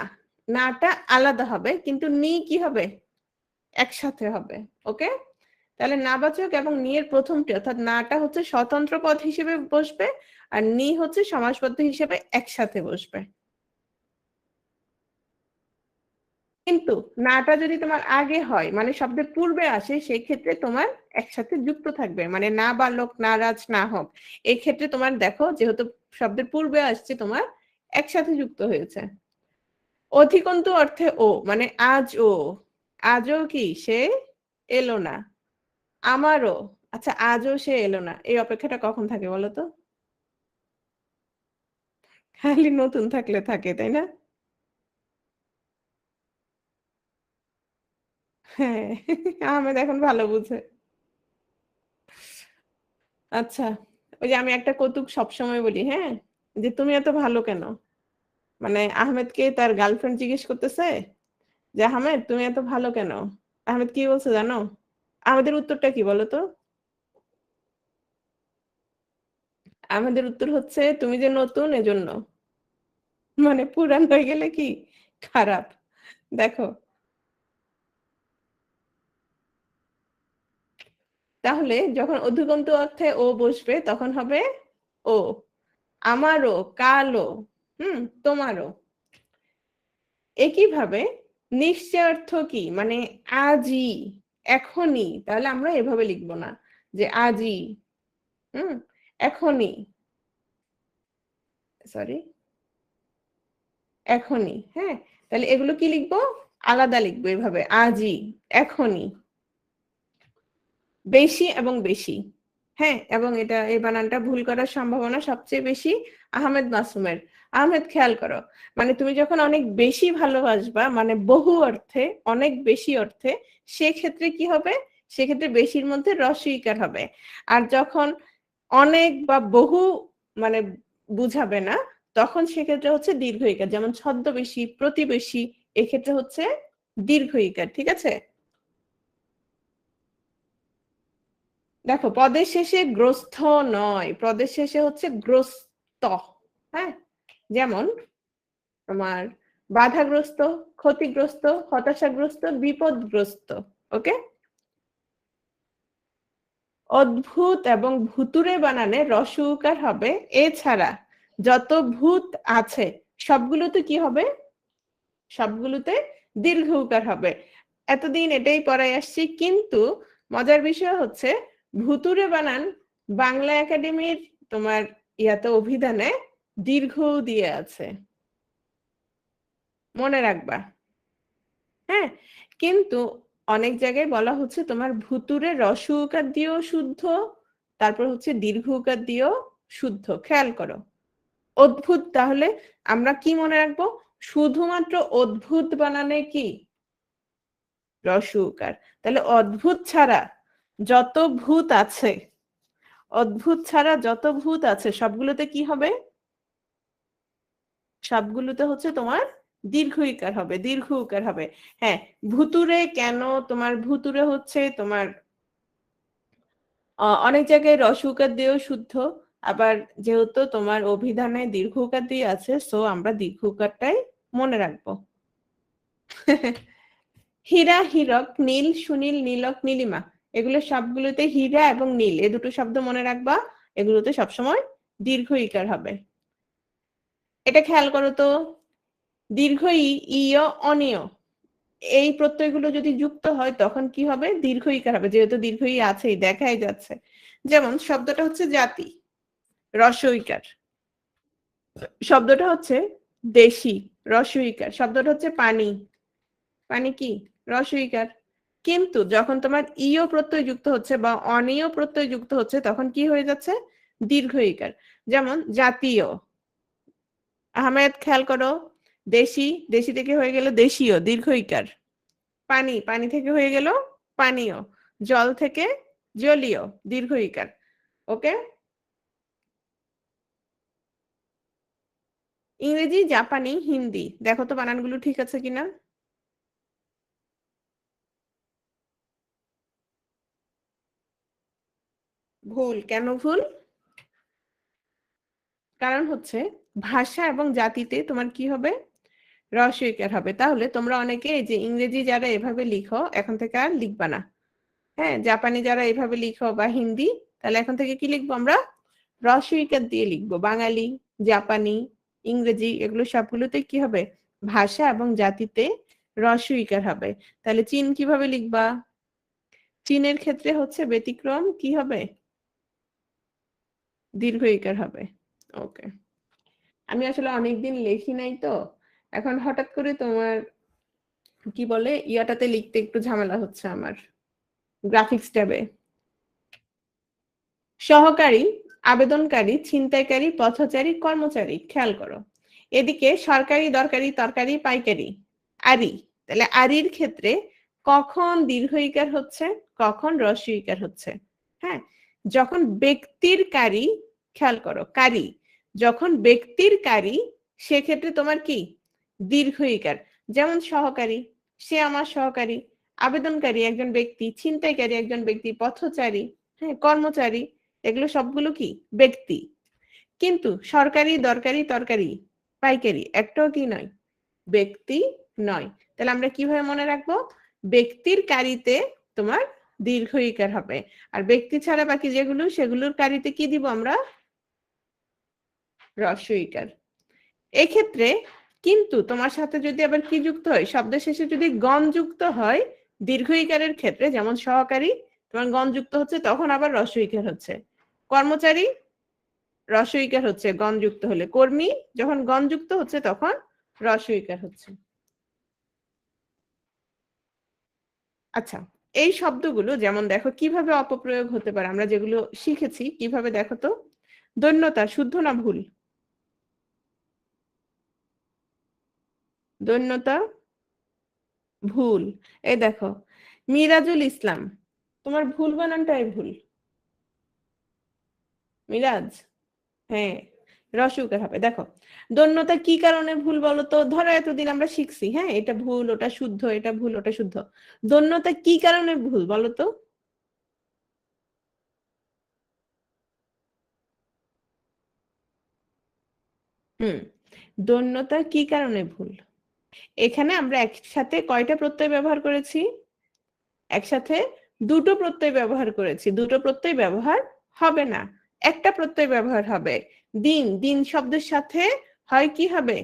নাটা আলাদা হবে, কিন্তু নি কি হবে? একসাথে হবে। ওকে? তাহলে নাবাচক এবং নি এর প্রথমটি অর্থাৎ নাটা হচ্ছে স্বতন্ত্র পদ হিসেবে বসবে, আর নি হচ্ছে সমাসবদ্ধ হিসেবে একসাথে বসবে। কিন্তু নাটা যদি তোমার আগে হয়, মানে শব্দের পূর্বে আসে, সেই ক্ষেত্রে তোমার একসাথে যুক্ত থাকবে, মানে না বালক, না রাজ, না হোক। এই ক্ষেত্রে তোমার দেখো, যেহেতু শব্দের পূর্বে আসছে, তোমার একসাথে যুক্ত হয়েছে। অধিকন্তু অর্থে ও, মানে আজও, আজও কি সে এলো না। আমারও, আচ্ছা আজও সে এলো না, এই অপেক্ষাটা কখন থাকে বলো তো? খালি নতুন থাকলে থাকে, তাই না? হ্যাঁ, আহমেদ এখন ভালো বুঝে। আচ্ছা, ওই যে আমি একটা কৌতুক সবসময় বলি, হ্যাঁ, যে তুমি এত ভালো কেন? মানে আহমেদকে তার গার্লফ্রেন্ড জিজ্ঞেস করতেছে যে আহমেদ তুমি এত ভালো কেন? আহমেদ কি বলছে জানো? আমাদের উত্তরটা কি বলতো? আমাদের উত্তর হচ্ছে তুমি যে নতুন এজন্য। মানে পুরান হয়ে গেলে কি খারাপ। দেখো, তাহলে যখন অধিকন্তু অর্থে ও বসবে তখন হবে ও। আমারও, কালো, তোমারও। একইভাবে নিশ্চয়ার্থ কি, মানে আজই, এখনই, তাহলে আমরা এভাবে লিখবো না যে আজই, হুম এখনই, সরি, এখনই। হ্যাঁ, তাহলে এগুলো কি লিখবো? আলাদা লিখবো, এভাবে আজই, এখনই। বেশি এবং বেশি, হ্যাঁ, এবং এটা এই বানানটা ভুল করার সম্ভাবনা সবচেয়ে বেশি আহমেদ মাসুমের। আহমেদ খেয়াল করো, মানে তুমি যখন অনেক বেশি ভালোবাসবা, মানে বহু অর্থে, অনেক বেশি অর্থে, সেক্ষেত্রে কি হবে? সেক্ষেত্রে বেশির মধ্যে রস্বইকার হবে। আর যখন অনেক বা বহু, মানে বুঝাবে না, তখন সেক্ষেত্রে হচ্ছে দীর্ঘ ইকার, যেমন ছদ্মবেশী, প্রতিবেশী, এক্ষেত্রে হচ্ছে দীর্ঘ ইকার। ঠিক আছে? দেখো, পদের শেষে গ্রস্থ নয়, পদের শেষে হচ্ছে গ্রস্ত। হ্যাঁ, যেমন তোমার বাধাগ্রস্ত, ক্ষতিগ্রস্ত, হতাশাগ্রস্ত, বিপদগ্রস্ত। ওকে? অদ্ভুত এবং ভুতুরে বানানে রস্ব উকার হবে। এছাড়া যত ভূত আছে সবগুলোতে কি হবে? সবগুলোতে দীর্ঘ উকার হবে। এতদিন এটাই পড়াই আসছি, কিন্তু মজার বিষয় হচ্ছে ভুতুরে বানান বাংলা একাডেমির তোমার ইয়াতে অভিধানে দীর্ঘ দিয়ে আছে, মনে রাখবা। হ্যাঁ, কিন্তু অনেক জায়গায় বলা হচ্ছে তোমার ভুতুরে রস্ব উকার দিয়েও শুদ্ধ, তারপর হচ্ছে দীর্ঘ উকার দিয়েও শুদ্ধ। খেয়াল করো। অদ্ভুত, তাহলে আমরা কি মনে রাখবো? শুধুমাত্র অদ্ভুত বানানে কি রস্ব উকার। তাহলে অদ্ভুত ছাড়া যত ভূত আছে, অদ্ভুত ছাড়া যত ভূত আছে সবগুলোতে কি হবে? সবগুলোতে হচ্ছে তোমার দীর্ঘ ইকার হবে, দীর্ঘ উকার হবে। হ্যাঁ, ভুতুরে কেন? তোমার ভুতুরে হচ্ছে তোমার অনেক জায়গায় রস্ব উকার দিয়েও শুদ্ধ, আবার যেহেতু তোমার অভিধানে দীর্ঘ উকার দিয়ে আছে, সো আমরা দীর্ঘ উকারটাই মনে রাখবো। হীরা, হীরক, নীল, সুনীল, নীলক, নীলিমা, এগুলো সবগুলোতে হীরা এবং নীল, এই দুটো শব্দ মনে রাখবা। এগুলোতে সবসময় দীর্ঘ ইকার হবে। এটা খেয়াল করো তো, দীর্ঘ ই, ইয়, অনিয়, এই প্রত্যয়গুলো যদি যুক্ত হয় তখন কি হবে? দীর্ঘ ইকার হবে, যেহেতু দীর্ঘ ই আছেই, দেখাই যাচ্ছে। যেমন শব্দটা হচ্ছে জাতি, রস্ব ইকার। শব্দটা হচ্ছে দেশি, রস্ব ইকার। শব্দটা হচ্ছে পানি, পানি কি? রস্ব ইকার। কিন্তু যখন তোমার ইয় প্রত্যয় যুক্ত হচ্ছে বা অনিয় প্রত্যয় যুক্ত হচ্ছে, তখন কি হয়ে যাচ্ছে? দীর্ঘ ইকার। যেমন জাতীয়। আহমেদ খেয়াল করো, দেশি, দেশি থেকে হয়ে গেল দেশীয়, দীর্ঘ ইকার। পানি, পানি থেকে হয়ে গেল পানীয়। জল থেকে জলীয়, দীর্ঘ ইকার। ওকে? ইংরেজি, জাপানি, হিন্দি, দেখো তো বানানগুলো ঠিক আছে কিনা। ভুল। কেন ভুল? কারণ হচ্ছে ভাষা এবং জাতিতে তোমার কি হবে? রস্বইকার হবে। তাহলে তোমরা অনেকে এই যে ইংরেজি যারা এভাবে লিখো এখন থেকে আর লিখবা না। হ্যাঁ, জাপানি যারা এভাবে লিখো বা হিন্দি, তাহলে এখন থেকে কি লিখবো আমরা? রস্বইকার দিয়ে লিখবো। বাঙালি, জাপানি, ইংরেজি এগুলো সবগুলোতে কি হবে? ভাষা এবং জাতিতে রস্বইকার হবে। তাহলে চীন কিভাবে লিখবা? চীনের ক্ষেত্রে হচ্ছে ব্যতিক্রম কি হবে? দীর্ঘইকার হবে। ওকে। আমি আসলে অনেকদিন লেখি নাই তো, এখন হঠাৎ করে তোমার কি বলে ইয়াটাতে লিখতে একটু ঝামেলা হচ্ছে আমার, গ্রাফিক্স ট্যাবে। সহকারী, আবেদনকারী, ছিনতাইকারী, পথচারী, কর্মচারী, খেয়াল করো। এদিকে সরকারি, দরকারি, তরকারি, পাইকারি, আরি। তাহলে আরির ক্ষেত্রে কখন দীর্ঘইকার হচ্ছে, কখন হ্রস্বইকার হচ্ছে? হ্যাঁ, যখন ব্যক্তির কারি, খেয়াল করো কারি, যখন ব্যক্তির কারি সেক্ষেত্রে তোমার কি? দীর্ঘইকার। যেমন সহকারী, সে আমার সহকারী, আবেদনকারী একজন ব্যক্তি, ছিনতাইকারী একজন ব্যক্তি, পথচারী, হ্যাঁ কর্মচারী, এগুলো সবগুলো কি? ব্যক্তি। কিন্তু সরকারি, দরকারি, তরকারি, পাইকারি একটাও কি নয়? ব্যক্তি নয়। তাহলে আমরা কিভাবে মনে রাখবো? ব্যক্তির কারিতে তোমার দীর্ঘইকার হবে, আর ব্যক্তি ছাড়া বাকি যেগুলো সেগুলোর কারিতে কি দিব আমরা? হ্রস্বইকার। এক্ষেত্রে কিন্তু তোমার সাথে যদি আবার কি যুক্ত হয়, শব্দ শেষে যদি গণ যুক্ত হয় দীর্ঘইকারের ক্ষেত্রে, যেমন সহকারী তোমার গণ যুক্ত হচ্ছে তখন আবার হ্রস্বইকার হচ্ছে। কর্মচারী হ্রস্বইকার হচ্ছে গণ যুক্ত হলে, কর্মী যখন গণ যুক্ত হচ্ছে তখন হ্রস্বইকার হচ্ছে। আচ্ছা, এই শব্দগুলো যেমন দেখো কিভাবে অপপ্রয়োগ হতে পারে, আমরা যেগুলো শিখেছি কিভাবে দেখো তো। দৈন্যতা শুদ্ধ না ভুল? দৈন্যতা ভুল। এই দেখো মিরাজুল ইসলাম, তোমার ভুল বানানটাই ভুল। মিরাজ, হ্যাঁ রসউকার হবে। দেখো দৈন্যতা কি কারণে ভুল বলো তো? ধরো এতদিন আমরা শিখছি হ্যাঁ এটা ভুল ওটা শুদ্ধ, এটা ভুল ওটা শুদ্ধ। দৈন্যতা কি কারণে ভুল বলো তো? হুম, দৈন্যতা কি কারণে ভুল? এখানে আমরা একসাথে কয়টা প্রত্যয় ব্যবহার করেছি? একসাথে দুটো প্রত্যয় ব্যবহার করেছি। দুটো প্রত্যয় ব্যবহার হবে না, একটা প্রত্যয় ব্যবহার হবে। দিন, দিন শব্দের সাথে হয় কি হবে?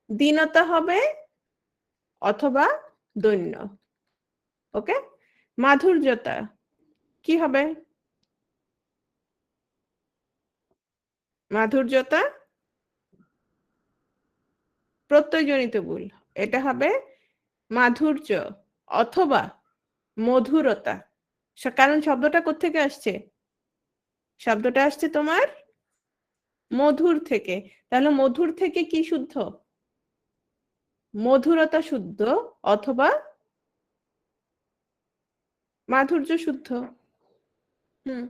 দীনতা হবে অথবা দৈন্য। ওকে। মাধুর্যতা কি হবে? মাধুর্যতা প্রত্যয়জনিত ভুল, এটা হবে মাধুর্য অথবা মধুরতা। কারণ শব্দটা কোত্থেকে আসছে? শব্দটা আসছে তোমার মধুর থেকে। তাহলে মধুর থেকে কি শুদ্ধ? মধুরতা শুদ্ধ অথবা মাধুর্য শুদ্ধ। হুম,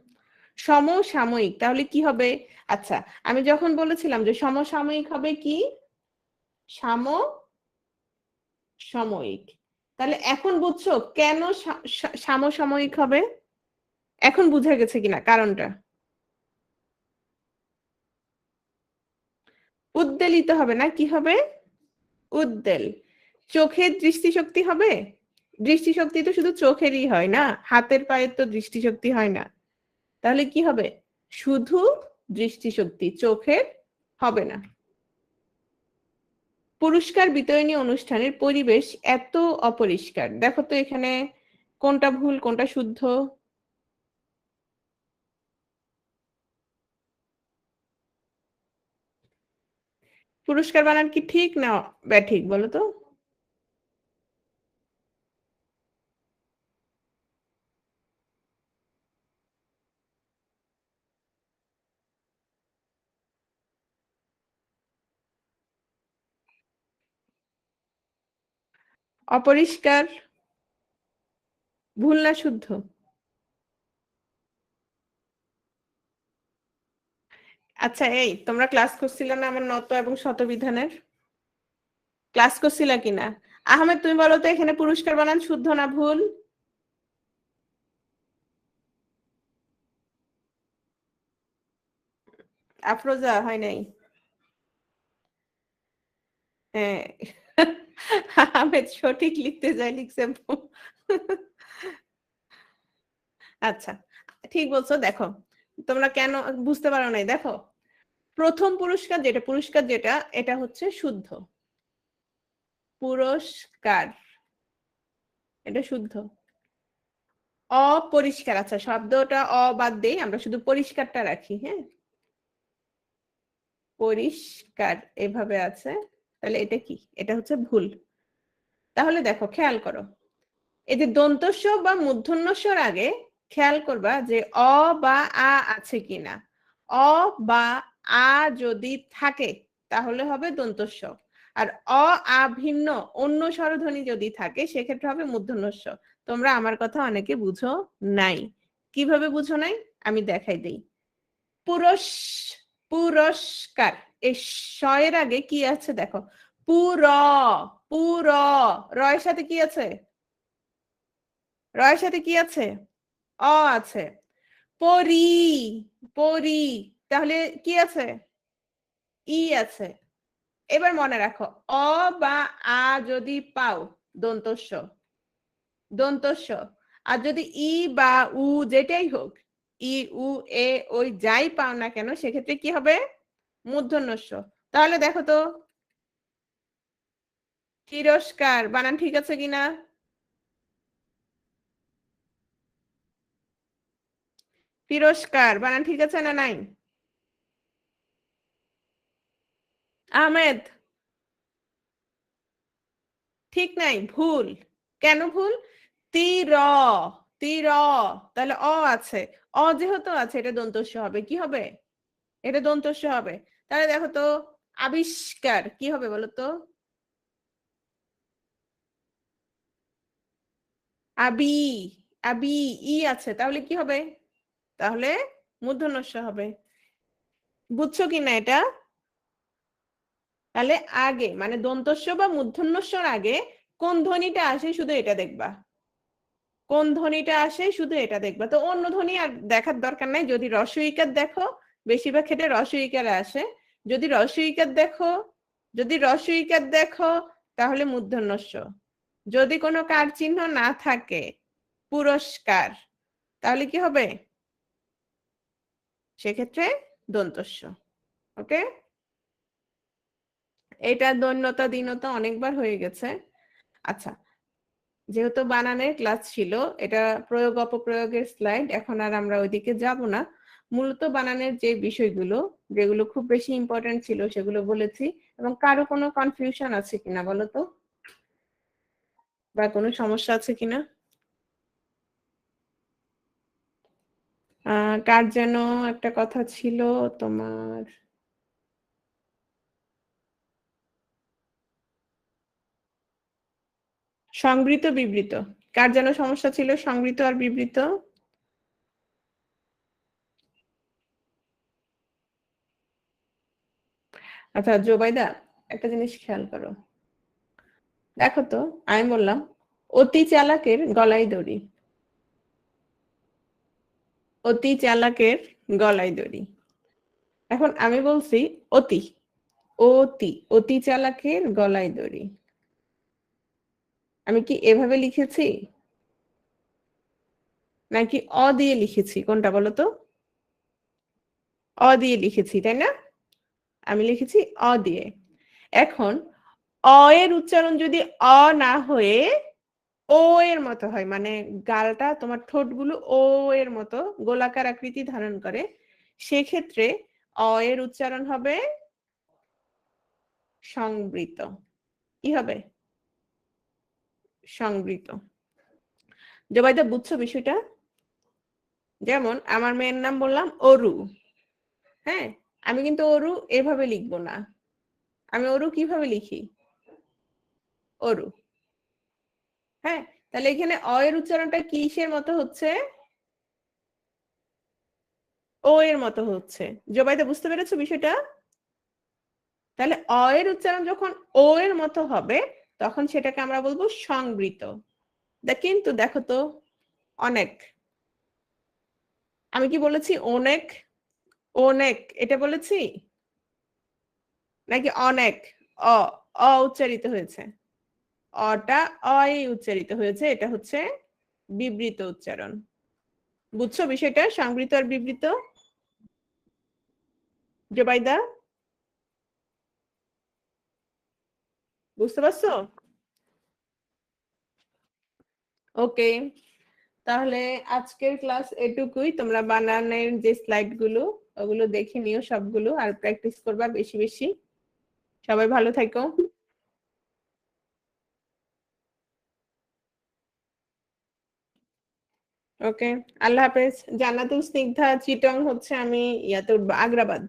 সমসাময়িক তাহলে কি হবে? আচ্ছা, আমি যখন বলেছিলাম যে সমসাময়িক হবে কি? সমসাময়িক। তাহলে এখন বুঝছো কেন সমসাময়িক হবে? এখন বুঝা গেছে কিনা কারণটা? উদ্বেলিত হবে না, কি হবে? উদ্বেল। চোখের দৃষ্টিশক্তি হবে? দৃষ্টিশক্তি তো শুধু চোখেরই হয় না, হাতের পায়ের তো দৃষ্টিশক্তি হয় না। তাহলে কি হবে? শুধু দৃষ্টিশক্তি, চোখের হবে না। পুরস্কার বিতরণী অনুষ্ঠানের পরিবেশ এত অপরিষ্কার, দেখো তো এখানে কোনটা ভুল কোনটা শুদ্ধ? পুরস্কার বানান কি ঠিক না ব্যাঠিক বলো তো? অপরিষ্কার ভুল না শুদ্ধ? আচ্ছা, এই তোমরা ক্লাস করছিলে না আমার নত এবং শতবিধানের? ক্লাস করছিলা কিনা? আহমেদ তুমি বলো তো এখানে পুরস্কার বানান শুদ্ধ না ভুল? আফরোজা হয় নাই। হ্যাঁ আহমেদ সঠিক লিখতে যাই লিখছে আচ্ছা ঠিক বলছো। দেখো তোমরা কেন বুঝতে পারো নাই, দেখো প্রথম পুরস্কার যেটা এটা হচ্ছে শুদ্ধ পুরস্কার, এটা শুদ্ধ। অপরিষ্কার, আচ্ছা শব্দটা অ বাদ দেই, আমরা শুধু পরিষ্কারটা রাখি। হ্যাঁ পরিষ্কার এভাবে আছে, তাহলে এটা কি, এটা হচ্ছে ভুল। তাহলে দেখো খেয়াল করো, এই যে দন্তস্ব বা মূর্ধন্যস্বর আগে খেয়াল করবা যে অ বা আ আছে কিনা। অ বা আ যদি থাকে তাহলে হবে দন্তস্ব, আর অ আ ভিন্ন অন্য স্বরধ্বনি যদি থাকে সেক্ষেত্রে হবে মূর্ধন্যস্ব। তোমরা আমার কথা অনেকে বুঝো নাই। কিভাবে বুঝো নাই আমি দেখাই দেই। পুরস পুরস্কার, এই এর আগে কি আছে দেখো, পুর পুর রয়ের সাথে কি আছে, রয়ের সাথে কি আছে, অ আছে। পরি পরি, তাহলে কি আছে, ই আছে। এবার মনে রাখো অ বা আ যদি পাও দন্তস্ব দন্তস্ব, আর যদি ই বা উ যেটাই হোক, ই উ এ ওই যাই পাও না কেন সেক্ষেত্রে কি হবে মূর্ধন্যস্ব। তাহলে দেখো তো তিরস্কার বানান ঠিক আছে কিনা, তিরস্কার বানান ঠিক আছে না নাই। আহমেদ ঠিক নাই, ভুল। কেন ভুল, তীর তীর, তাহলে অ আছে, অ যেহেতু আছে এটা দন্তস্ব হবে, কি হবে এটা দন্তস্ব হবে। তাহলে দেখো তো আবিষ্কার কি হবে বলো তো, আবি আবি, ই আছে তাহলে কি হবে, তাহলে মূর্ধন্যস্ব হবে। বুঝছো কি না এটা, তাহলে আগে মানে দন্তস্ব বা মূর্ধন্যস্বর আগে কোন ধ্বনিটা আসে শুধু এটা দেখবা, কোন ধ্বনিটা আসে শুধু এটা দেখবা, তো অন্য ধ্বনি আর দেখার দরকার নাই। যদি রস্বইকার দেখো বেশিরভাগ ক্ষেত্রে রস্বইকার আসে, যদি রস্বইকার দেখো, যদি রস্বইকার দেখো তাহলে মূর্ধন্যস্ব, যদি কোনো কার চিহ্ন না থাকে পুরস্কার তাহলে কি হবে, সেক্ষেত্রে দন্তস্ব। ওকে, এটা দৈন্যতা দীনতা অনেকবার হয়ে গেছে। আচ্ছা যেহেতু বানানের ক্লাস ছিল, এটা প্রয়োগ অপপ্রয়োগের স্লাইড, এখন আর আমরা ওইদিকে যাব না। মূলত বানানের যে বিষয়গুলো যেগুলো খুব বেশি ইম্পর্টেন্ট ছিল সেগুলো বলেছি। এবং কারো কোনো কনফিউশন আছে কিনা বলো তো, বা কোনো সমস্যা আছে কিনা। কার যেন একটা কথা ছিল তোমার, সংবৃত বিবৃত, কার যেন সমস্যা ছিল সংবৃত আর বিবৃত। আচ্ছা জোবাইদা একটা জিনিস খেয়াল করো, দেখো তো আমি বললাম অতি চালাকের গলায় দড়ি, অতি চালাকের গলায় দড়ি। এখন আমি বলছি অতি, অতি অতি চালাকের গলায় দড়ি, আমি কি এভাবে লিখেছি নাকি অ দিয়ে লিখেছি, কোনটা বলো তো, অ দিয়ে লিখেছি তাই না, আমি লিখেছি অ দিয়ে। এখন অ এর উচ্চারণ যদি অ না হয়ে ও এর মতো হয়, মানে গালটা তোমার ঠোঁটগুলো ও এর মতো গোলাকার আকৃতি ধারণ করে, সেক্ষেত্রে অ এর উচ্চারণ হবে সংবৃত। কি হবে, সংবৃত। জবাইদা বুঝছো বিষয়টা, যেমন আমার মেয়ের নাম বললাম অরু, হ্যাঁ আমি কিন্তু অরু এভাবে লিখবো না, আমি অরু কিভাবে লিখি, অরু। হ্যাঁ তাহলে এখানে অ এর উচ্চারণটা কিসের মতো হচ্ছে, ও এর মতো হচ্ছে। জবাইদা বুঝতে পেরেছো বিষয়টা, তাহলে অ এর উচ্চারণ যখন ও এর মতো হবে তখন সেটাকে আমরা বলবো সংবৃত। কিন্তু দেখো তো অনেক, আমি কি বলেছি অনেক, অনেক এটা বলেছি নাকি অনেক? অ অ উচ্চারিত হয়েছে, অটা অই উচ্চারিত হয়েছে, এটা হচ্ছে বিবৃত উচ্চারণ। বুঝছো বিষয়টা, সংবৃত আর বিবৃত? জোবাইদা বুঝতে পারছো? ওকে, তাহলে আজকের ক্লাস এটুকুই। তোমরা বানানের যে স্লাইড গুলো ওগুলো দেখে নিও সবগুলো, আর প্র্যাকটিস করবা বেশি বেশি। সবাই ভালো থাকো। ওকে, আল্লাহ হাফেজ। জান্নাতুল স্নিগ্ধা, চিটং হচ্ছে আমি ইয়াতে উঠবো, আগ্রাবাদ।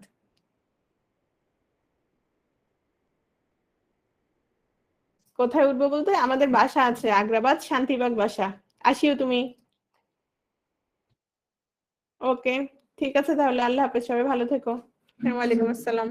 কোথায় উঠবো বলতে আমাদের বাসা আছে আগ্রাবাদ, শান্তিবাগ বাসা। আসিও তুমি। ওকে, ঠিক আছে তাহলে, আল্লাহ হাফেজ, সবাই ভালো থেকো। ওয়ালাইকুম আসসালাম।